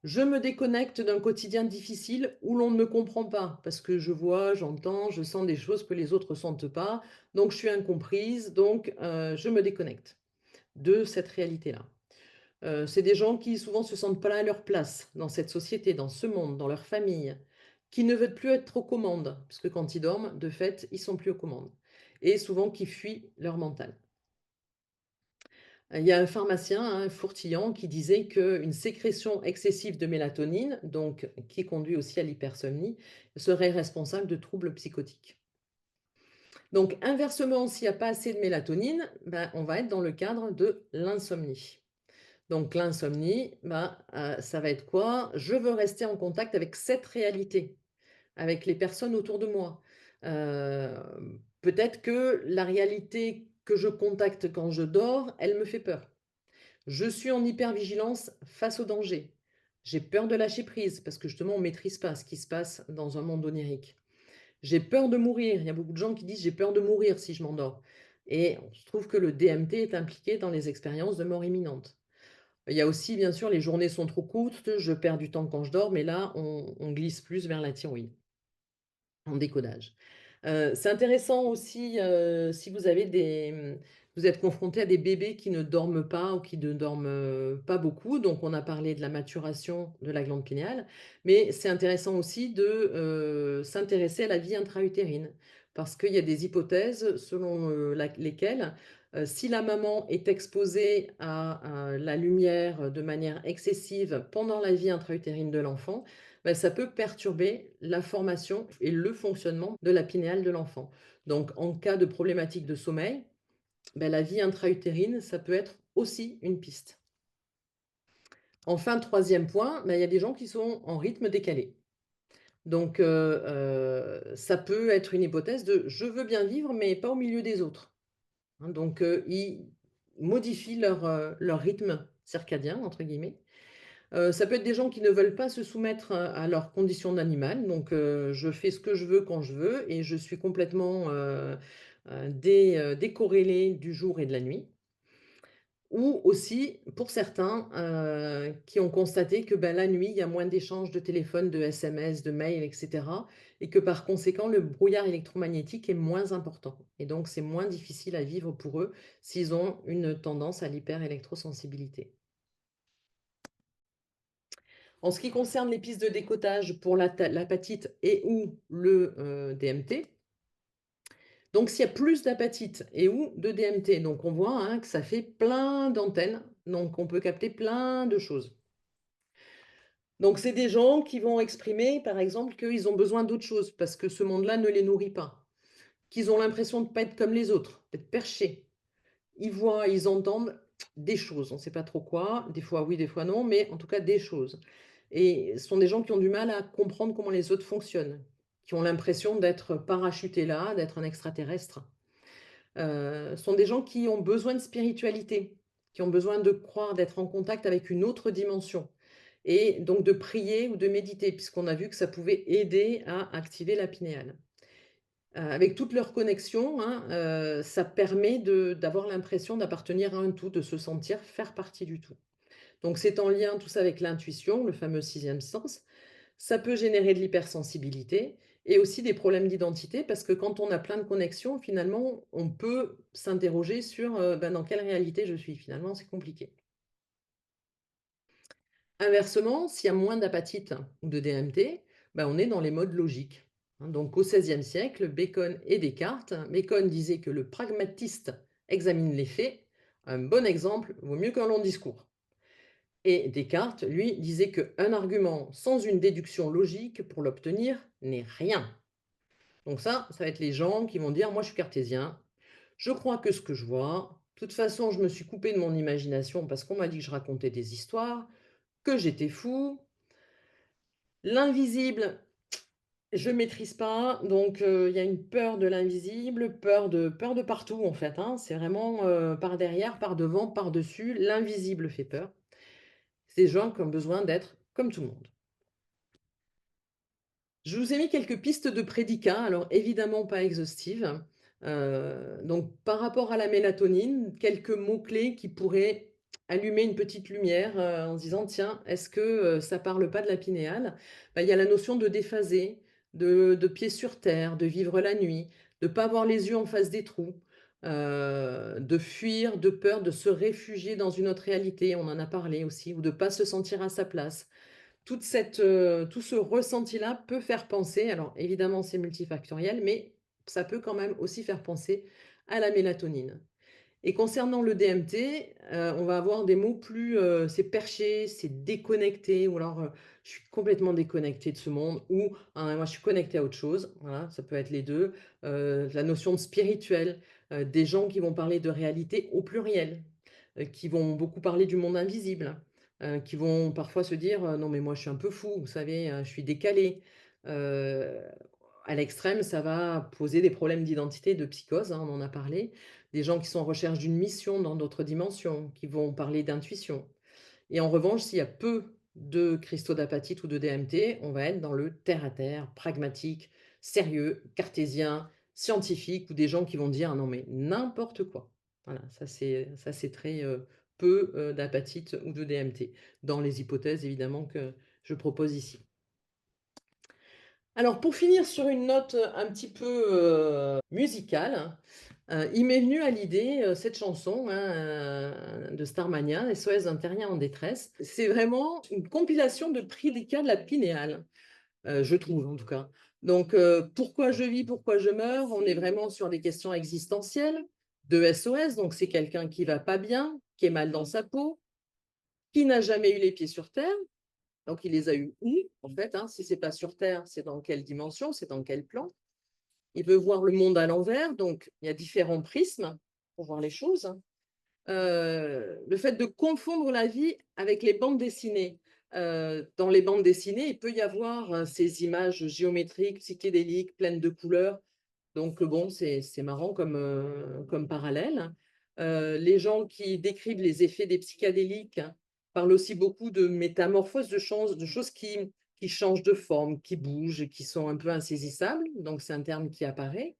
Je me déconnecte d'un quotidien difficile où l'on ne me comprend pas, parce que je vois, j'entends, je sens des choses que les autres sentent pas, donc je suis incomprise, donc je me déconnecte de cette réalité-là. C'est des gens qui souvent se sentent pas à leur place dans cette société, dans ce monde, dans leur famille, qui ne veulent plus être aux commandes, parce que quand ils dorment, de fait, ils sont plus aux commandes et souvent qui fuient leur mental. Il y a un pharmacien, hein, Fourtillant, qui disait qu'une sécrétion excessive de mélatonine, donc qui conduit aussi à l'hypersomnie, serait responsable de troubles psychotiques. Donc inversement, s'il n'y a pas assez de mélatonine, ben, on va être dans le cadre de l'insomnie. Donc l'insomnie, ben, ça va être quoi? Je veux rester en contact avec cette réalité, avec les personnes autour de moi. Heu, peut-être que la réalité que je contacte quand je dors, elle me fait peur. Je suis en hypervigilance face au danger. J'ai peur de lâcher prise parce que justement on ne maîtrise pas ce qui se passe dans un monde onirique. J'ai peur de mourir. Il y a beaucoup de gens qui disent: «J'ai peur de mourir si je m'endors» et on se trouve que le DMT est impliqué dans les expériences de mort imminente. Il y a aussi bien sûr les journées sont trop courtes, je perds du temps quand je dors, mais là on glisse plus vers la thyroïde. En décodage. C'est intéressant aussi, si vous avez vous êtes confronté à des bébés qui ne dorment pas ou qui ne dorment, pas beaucoup, donc on a parlé de la maturation de la glande pinéale, mais c'est intéressant aussi de, s'intéresser à la vie intra-utérine. Parce qu'il y a des hypothèses selon, lesquelles, si la maman est exposée à la lumière, de manière excessive pendant la vie intra-utérine de l'enfant, bah, ça peut perturber la formation et le fonctionnement de la pinéale de l'enfant. Donc, en cas de problématique de sommeil, bah, la vie intra-utérine, ça peut être aussi une piste. Enfin, troisième point, bah, il y a des gens qui sont en rythme décalé. Donc, ça peut être une hypothèse de je veux bien vivre, mais pas au milieu des autres. Hein. Donc, ils modifient leur rythme circadien, entre guillemets. Ça peut être des gens qui ne veulent pas se soumettre, à leurs conditions d'animal, donc je fais ce que je veux quand je veux et je suis complètement, décorrélée du jour et de la nuit. Ou aussi, pour certains, qui ont constaté que, bah, la nuit, il y a moins d'échanges de téléphone, de SMS, de mails et cetera et que par conséquent, le brouillard électromagnétique est moins important et donc c'est moins difficile à vivre pour eux s'ils ont une tendance à l'hyperélectrosensibilité. En ce qui concerne les pistes de décotage pour l'apatite et ou le DMT, donc s'il y a plus d'apatite et ou de DMT, donc on voit hein, que ça fait plein d'antennes, donc on peut capter plein de choses. Donc c'est des gens qui vont exprimer, par exemple, qu'ils ont besoin d'autre chose parce que ce monde-là ne les nourrit pas, qu'ils ont l'impression de ne pas être comme les autres, d'être perchés. Ils voient, ils entendent des choses, on ne sait pas trop quoi, des fois oui, des fois non, mais en tout cas des choses. Et ce sont des gens qui ont du mal à comprendre comment les autres fonctionnent, qui ont l'impression d'être parachutés là, d'être un extraterrestre. Ce sont des gens qui ont besoin de spiritualité, qui ont besoin de croire, d'être en contact avec une autre dimension et donc de prier ou de méditer puisqu'on a vu que ça pouvait aider à activer la pinéale. Avec toutes leurs connexions, hein, ça permet d'avoir l'impression d'appartenir à un tout, de se sentir faire partie du tout. Donc c'est en lien tout ça avec l'intuition, le fameux sixième sens. Ça peut générer de l'hypersensibilité et aussi des problèmes d'identité parce que quand on a plein de connexions, finalement, on peut s'interroger sur, ben, dans quelle réalité je suis? Finalement, c'est compliqué. Inversement, s'il y a moins d'apatite ou de DMT, ben, on est dans les modes logiques, hein. Donc au XVIe siècle, Bacon et Descartes, Bacon disait que le pragmatiste examine les faits, un bon exemple vaut mieux qu'un long discours. Et Descartes, lui, disait qu'un argument sans une déduction logique pour l'obtenir n'est rien. Donc ça va être les gens qui vont dire: «Moi, je suis cartésien, je crois que ce que je vois. De toute façon, je me suis coupé de mon imagination parce qu'on m'a dit que je racontais des histoires, que j'étais fou. L'invisible, je maîtrise pas, donc il y a une peur de l'invisible, peur de partout, en fait, hein. C'est vraiment, par derrière, par devant, par-dessus, l'invisible fait peur. C'est des gens qui ont besoin d'être comme tout le monde. Je vous ai mis quelques pistes de prédicats, alors évidemment pas exhaustives. Donc par rapport à la mélatonine, quelques mots-clés qui pourraient allumer une petite lumière, en se disant: «Tiens, est-ce que, ça parle pas de la pinéale?» Bah, il y a la notion de déphaser, de pied sur terre, de vivre la nuit, de pas avoir les yeux en face des trous, de fuir de peur de se réfugier dans une autre réalité, on en a parlé aussi, ou de pas se sentir à sa place. Tout ce ressenti-là peut faire penser, alors évidemment c'est multifactoriel, mais ça peut quand même aussi faire penser à la mélatonine. Et concernant le DMT, on va avoir des mots plus, c'est perché, c'est déconnecté ou alors, je suis complètement déconnecté de ce monde ou, moi je suis connecté à autre chose. Voilà, ça peut être les 2. La notion de spirituel, des gens qui vont parler de réalité au pluriel, qui vont beaucoup parler du monde invisible, qui vont parfois se dire: «Non mais moi je suis un peu fou, vous savez, je suis décalé». Heu, à l'extrême, ça va poser des problèmes d'identité, de psychose, hein, on en a parlé. Des gens qui sont en recherche d'une mission dans d'autres dimensions, qui vont parler d'intuition. Et en revanche, s'il y a peu de cristaux d'apatite ou de DMT, on va être dans le terre à terre, pragmatique, sérieux, cartésien, scientifique, ou des gens qui vont dire: «Non mais n'importe quoi». Voilà, ça c'est très, peu, d'apatite ou de DMT, dans les hypothèses évidemment que je propose ici. Alors pour finir sur une note, un petit peu, musicale, il m'est venu à l'idée, cette chanson, hein, de Starmania, «SOS d'un terrien en détresse». C'est vraiment une compilation de prédicats de la pinéale, je trouve en tout cas. Donc, pourquoi je vis, pourquoi je meurs? On est vraiment sur des questions existentielles, de SOS, donc c'est quelqu'un qui va pas bien, qui est mal dans sa peau, qui n'a jamais eu les pieds sur terre. Donc il les a eus où, en fait, hein? Si c'est pas sur terre, c'est dans quelle dimension? C'est dans quel plan? Il veut voir le monde à l'envers, donc il y a différents prismes pour voir les choses. Le fait de confondre la vie avec les bandes dessinées. Dans les bandes dessinées, il peut y avoir, ces images géométriques, psychédéliques, pleines de couleurs. Donc bon, c'est marrant comme parallèle. Les gens qui décrivent les effets des psychédéliques parlent aussi beaucoup de métamorphoses, de choses qui changent de forme, qui bougent, qui sont un peu insaisissables, donc c'est un terme qui apparaît.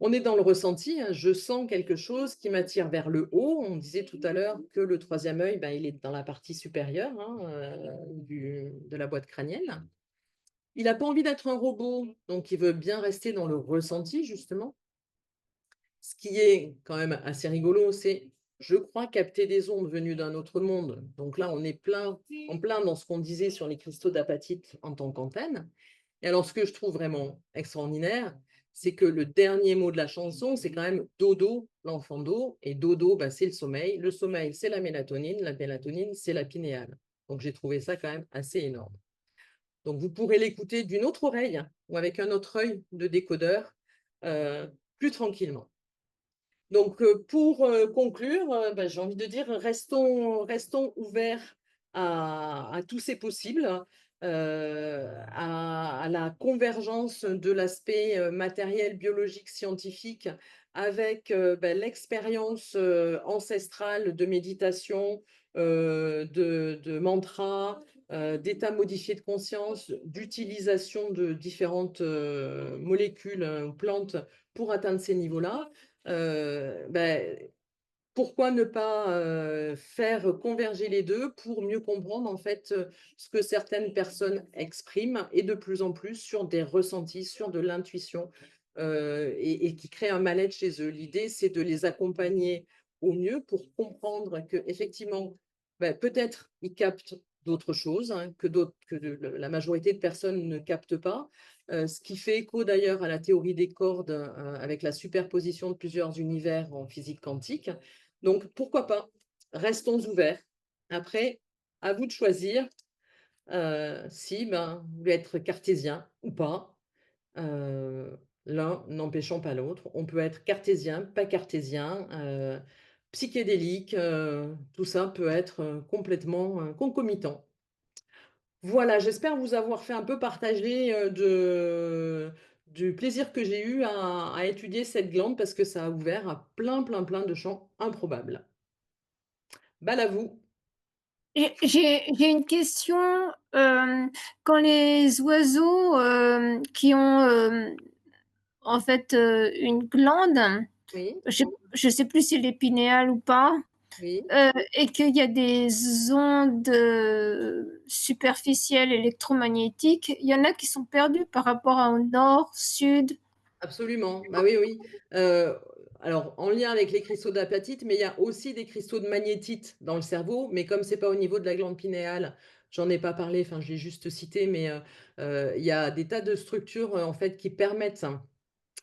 On est dans le ressenti, hein, je sens quelque chose qui m'attire vers le haut. On disait tout à l'heure que le troisième œil, ben, il est dans la partie supérieure, hein, de la boîte crânienne. Il n'a pas envie d'être un robot, donc il veut bien rester dans le ressenti, justement. Ce qui est quand même assez rigolo, c'est je crois capter des ondes venues d'un autre monde. Donc là, on est en plein dans ce qu'on disait sur les cristaux d'apatite en tant qu'antenne. Et alors, ce que je trouve vraiment extraordinaire, c'est que le dernier mot de la chanson, c'est quand même dodo, l'enfant d'eau. Et dodo, bah, c'est le sommeil. Le sommeil, c'est la mélatonine. La mélatonine, c'est la pinéale. Donc, j'ai trouvé ça quand même assez énorme. Donc, vous pourrez l'écouter d'une autre oreille ou avec un autre œil de décodeur, euh, plus tranquillement. Donc, pour conclure, bah, j'ai envie de dire, restons ouverts à tous ces possibles, à la convergence de l'aspect matériel, biologique, scientifique, avec bah, l'expérience ancestrale de méditation, de mantras, d'états modifiés de conscience, d'utilisation de différentes molécules, plantes pour atteindre ces niveaux-là. Bah, pourquoi ne pas, faire converger les 2 pour mieux comprendre, en fait, ce que certaines personnes expriment et de plus en plus sur des ressentis, sur de l'intuition, et qui créent un mal-être chez eux. L'idée, c'est de les accompagner au mieux pour comprendre qu'effectivement, bah, peut-être ils captent d'autres choses, hein, que la majorité de personnes ne captent pas, ce qui fait écho d'ailleurs à la théorie des cordes, avec la superposition de plusieurs univers en physique quantique. Donc pourquoi pas? Restons ouverts. Après, à vous de choisir, si, ben, vous voulez être cartésien ou pas, l'un n'empêchant pas l'autre. On peut être cartésien, pas cartésien, psychédélique, tout ça peut être, complètement, concomitant. Voilà, j'espère vous avoir fait un peu partager, du plaisir que j'ai eu à étudier cette glande parce que ça a ouvert à plein, plein, plein de champs improbables. Balle à vous. J'ai une question. Quand les oiseaux qui ont en fait une glande, Oui, je sais plus si elle est pinéale ou pas, oui, et qu'il y a des ondes superficielles électromagnétiques, il y en a qui sont perdues par rapport au nord, sud. absolument. Bah, oui, oui. Heu, alors en lien avec les cristaux d'apatite, mais il y a aussi des cristaux de magnétite dans le cerveau, mais comme c'est pas au niveau de la glande pinéale, j'en ai pas parlé, enfin je l'ai juste cité, mais il y a des tas de structures, en fait, qui permettent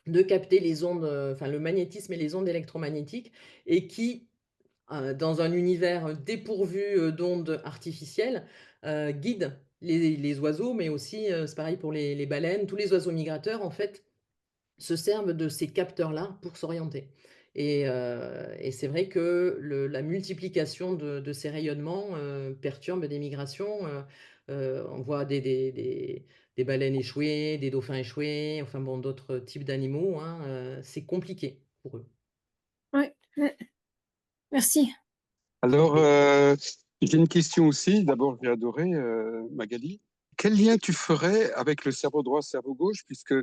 de capter les ondes, enfin le magnétisme et les ondes électromagnétiques et qui, dans un univers dépourvu, d'ondes artificielles, guident les oiseaux, mais aussi, c'est pareil pour les baleines, tous les oiseaux migrateurs en fait se servent de ces capteurs-là pour s'orienter. Et c'est vrai que la multiplication de ces rayonnements perturbe des migrations. On voit des baleines échouées, des dauphins échoués, enfin bon, d'autres types d'animaux, hein, c'est compliqué pour eux. Oui, merci. Je vous en Alors, prie. j'ai une question aussi. D'abord, j'ai adoré, Magali. Quel lien tu ferais avec le cerveau droit, cerveau gauche, puisque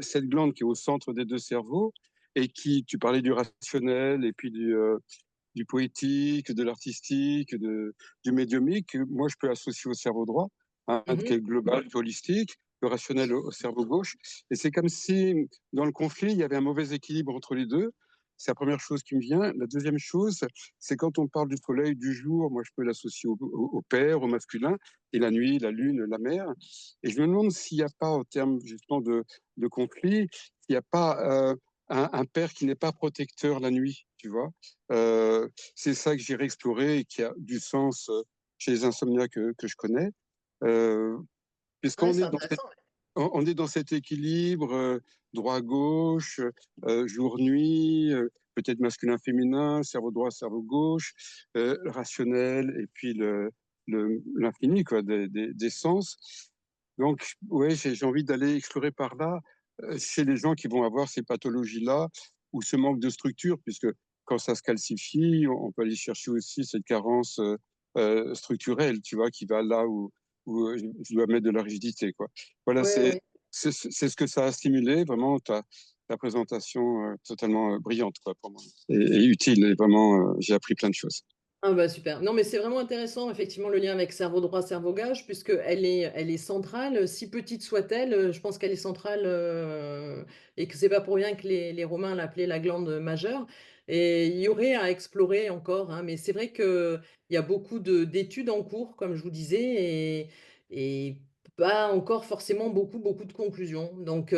cette glande qui est au centre des deux cerveaux et qui, tu parlais du rationnel et puis du poétique, de l'artistique, du médiumique, moi je peux associer au cerveau droit, hein, qui Mhm. est global, qui est holistique, le rationnel au cerveau gauche. Et c'est comme si dans le conflit, il y avait un mauvais équilibre entre les deux. C'est la première chose qui me vient. La deuxième chose, c'est quand on parle du soleil, du jour, moi je peux l'associer au père, au masculin, et la nuit, la lune, la mer. Et je me demande s'il n'y a pas, au terme justement de conflit, s'il n'y a pas un père qui n'est pas protecteur la nuit, tu vois. C'est ça que j'irai explorer et qui a du sens chez les insomniaques que je connais. Euh, Ouais, Puisqu'on c'est est dans intéressant. on est dans cet équilibre droit-gauche, jour-nuit, peut-être masculin-féminin, cerveau droit, cerveau gauche, rationnel et puis l'infini quoi, des sens. Donc, ouais, j'ai envie d'aller explorer par là chez les gens qui vont avoir ces pathologies-là ou ce manque de structure, puisque quand ça se calcifie, on peut aller chercher aussi cette carence structurelle, tu vois, qui va là où je dois mettre de la rigidité, quoi. Voilà, Ouais, ouais. c'est ce que ça a stimulé, vraiment, ta présentation totalement brillante, quoi, pour moi, et utile, et vraiment, j'ai appris plein de choses. Ah bah super. Non, mais c'est vraiment intéressant, effectivement, le lien avec cerveau droit, cerveau gauche, elle est centrale, si petite soit-elle, je pense qu'elle est centrale, et que c'est pas pour rien que les Romains l'appelaient la glande majeure. Et il y aurait à explorer encore, hein, mais c'est vrai qu'il y a beaucoup d'études en cours, comme je vous disais, et pas encore forcément beaucoup de conclusions. Donc,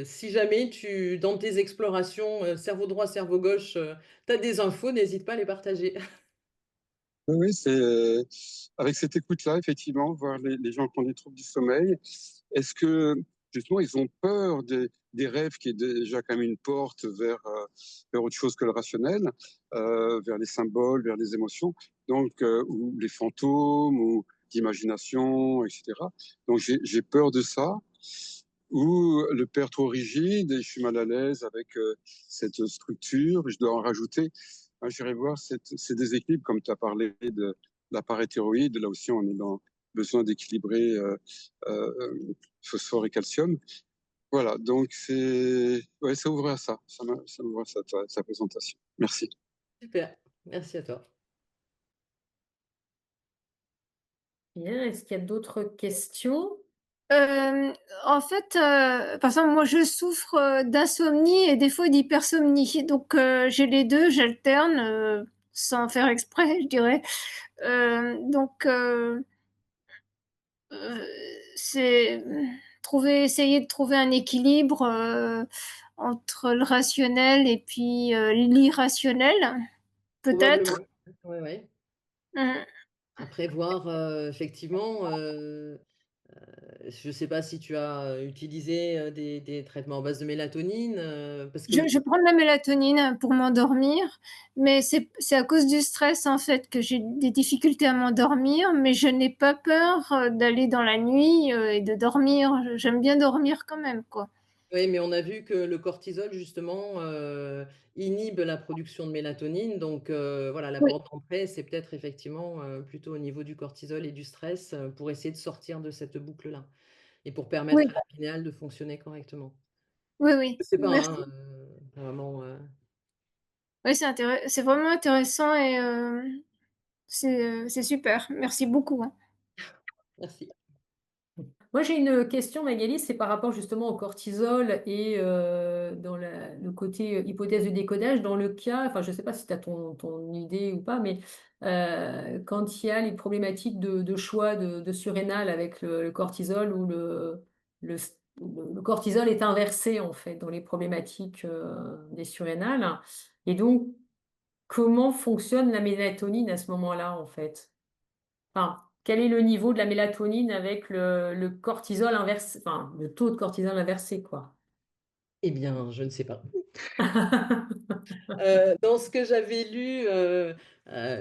si jamais dans tes explorations, cerveau droit, cerveau gauche, tu as des infos, n'hésite pas à les partager. Oui, oui, c'est avec cette écoute-là, effectivement, voir les gens qui ont des troubles du sommeil. Est-ce que justement ils ont peur des rêves qui est déjà quand même une porte vers autre chose que le rationnel, vers les symboles, vers les émotions, donc ou les fantômes ou d'imagination, etc. Donc j'ai peur de ça. Ou le père trop rigide et je suis mal à l'aise avec cette structure, je dois en rajouter. Hein, j'irai voir ces déséquilibres, comme tu as parlé de la part hétéroïde, là aussi on est dans besoin d'équilibrer phosphore et calcium. Voilà, donc ouais, ça ouvre à ça, ça ouvre à ça, sa présentation. Merci. Super, merci à toi. Bien, est-ce qu'il y a d'autres questions? Euh, En fait, par exemple, moi, je souffre d'insomnie et des fois d'hypersomnie. Donc, j'ai les deux, j'alterne sans faire exprès, je dirais. Donc, euh, c'est essayer de trouver un équilibre entre le rationnel et puis l'irrationnel, peut-être. Probablement. Ouais, ouais. Mm. Après voir, effectivement, je ne sais pas si tu as utilisé des traitements à base de mélatonine, parce que Je prends de la mélatonine pour m'endormir, mais c'est à cause du stress en fait que j'ai des difficultés à m'endormir, mais je n'ai pas peur d'aller dans la nuit et de dormir. J'aime bien dormir quand même, quoi. oui, mais on a vu que le cortisol, justement, inhibe la production de mélatonine. Donc, voilà, la Oui, porte d'entrée, c'est peut-être effectivement plutôt au niveau du cortisol et du stress pour essayer de sortir de cette boucle-là et pour permettre oui, à la pinéale de fonctionner correctement. oui, oui. Je sais pas, Merci. hein, vraiment, Oui, c'est vraiment intéressant et c'est super. Merci beaucoup, hein. merci. Moi, j'ai une question, Magali, c'est par rapport justement au cortisol et dans le côté hypothèse de décodage, dans le cas, enfin, je ne sais pas si tu as ton idée ou pas, mais quand il y a les problématiques de choix de surrénal avec le cortisol ou le, le cortisol est inversé en fait dans les problématiques des surrénales. Et donc, comment fonctionne la mélatonine à ce moment-là en fait? Enfin, quel est le niveau de la mélatonine avec le cortisol inversé, enfin, le taux de cortisol inversé, quoi. Eh bien, je ne sais pas. Dans ce que j'avais lu,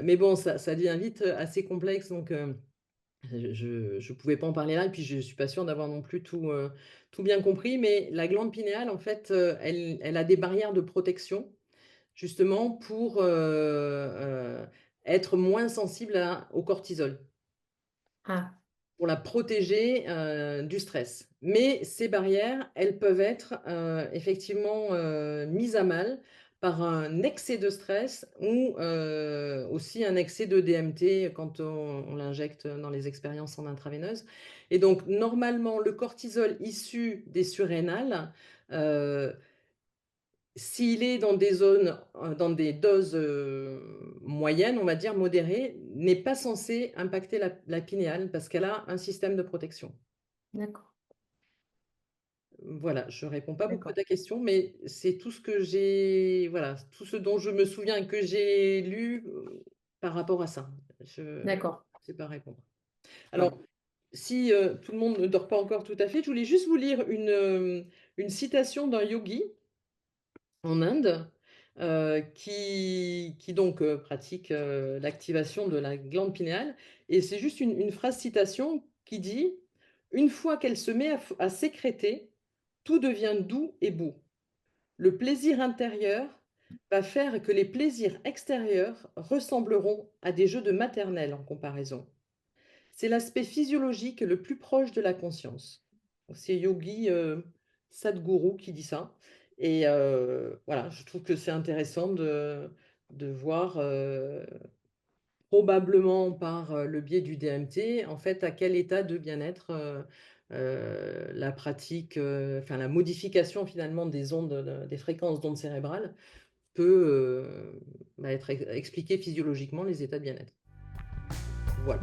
mais bon, ça devient vite assez complexe, donc je ne pouvais pas en parler là, et puis je ne suis pas sûre d'avoir non plus tout bien compris, mais la glande pinéale, en fait, elle a des barrières de protection, justement pour être moins sensible au cortisol, Ah, pour la protéger du stress. Mais ces barrières, elles peuvent être effectivement mises à mal par un excès de stress ou aussi un excès de DMT quand on l'injecte dans les expériences en intraveineuse. Et donc, normalement, le cortisol issu des surrénales, euh, s'il est dans des zones, dans des doses moyennes, on va dire modérées, n'est pas censé impacter la pinéale parce qu'elle a un système de protection. d'accord, Voilà, je réponds pas beaucoup à d'accord, ta question, mais c'est tout ce que j'ai, voilà, tout ce dont je me souviens que j'ai lu par rapport à ça. Je ne d'accord. sais pas répondre. Ouais. Alors, si tout le monde ne dort pas encore tout à fait, je voulais juste vous lire une citation d'un yogi en Inde, qui donc pratique l'activation de la glande pinéale. Et c'est juste une phrase citation qui dit: «Une fois qu'elle se met à sécréter, tout devient doux et beau. Le plaisir intérieur va faire que les plaisirs extérieurs ressembleront à des jeux de maternelle en comparaison. C'est l'aspect physiologique le plus proche de la conscience.» C'est Yogi Sadhguru qui dit ça. Et voilà, je trouve que c'est intéressant de voir, probablement par le biais du DMT, en fait, à quel état de bien-être la pratique, enfin la modification finalement des ondes, des fréquences d'ondes cérébrales peut expliquer physiologiquement les états de bien-être. Voilà.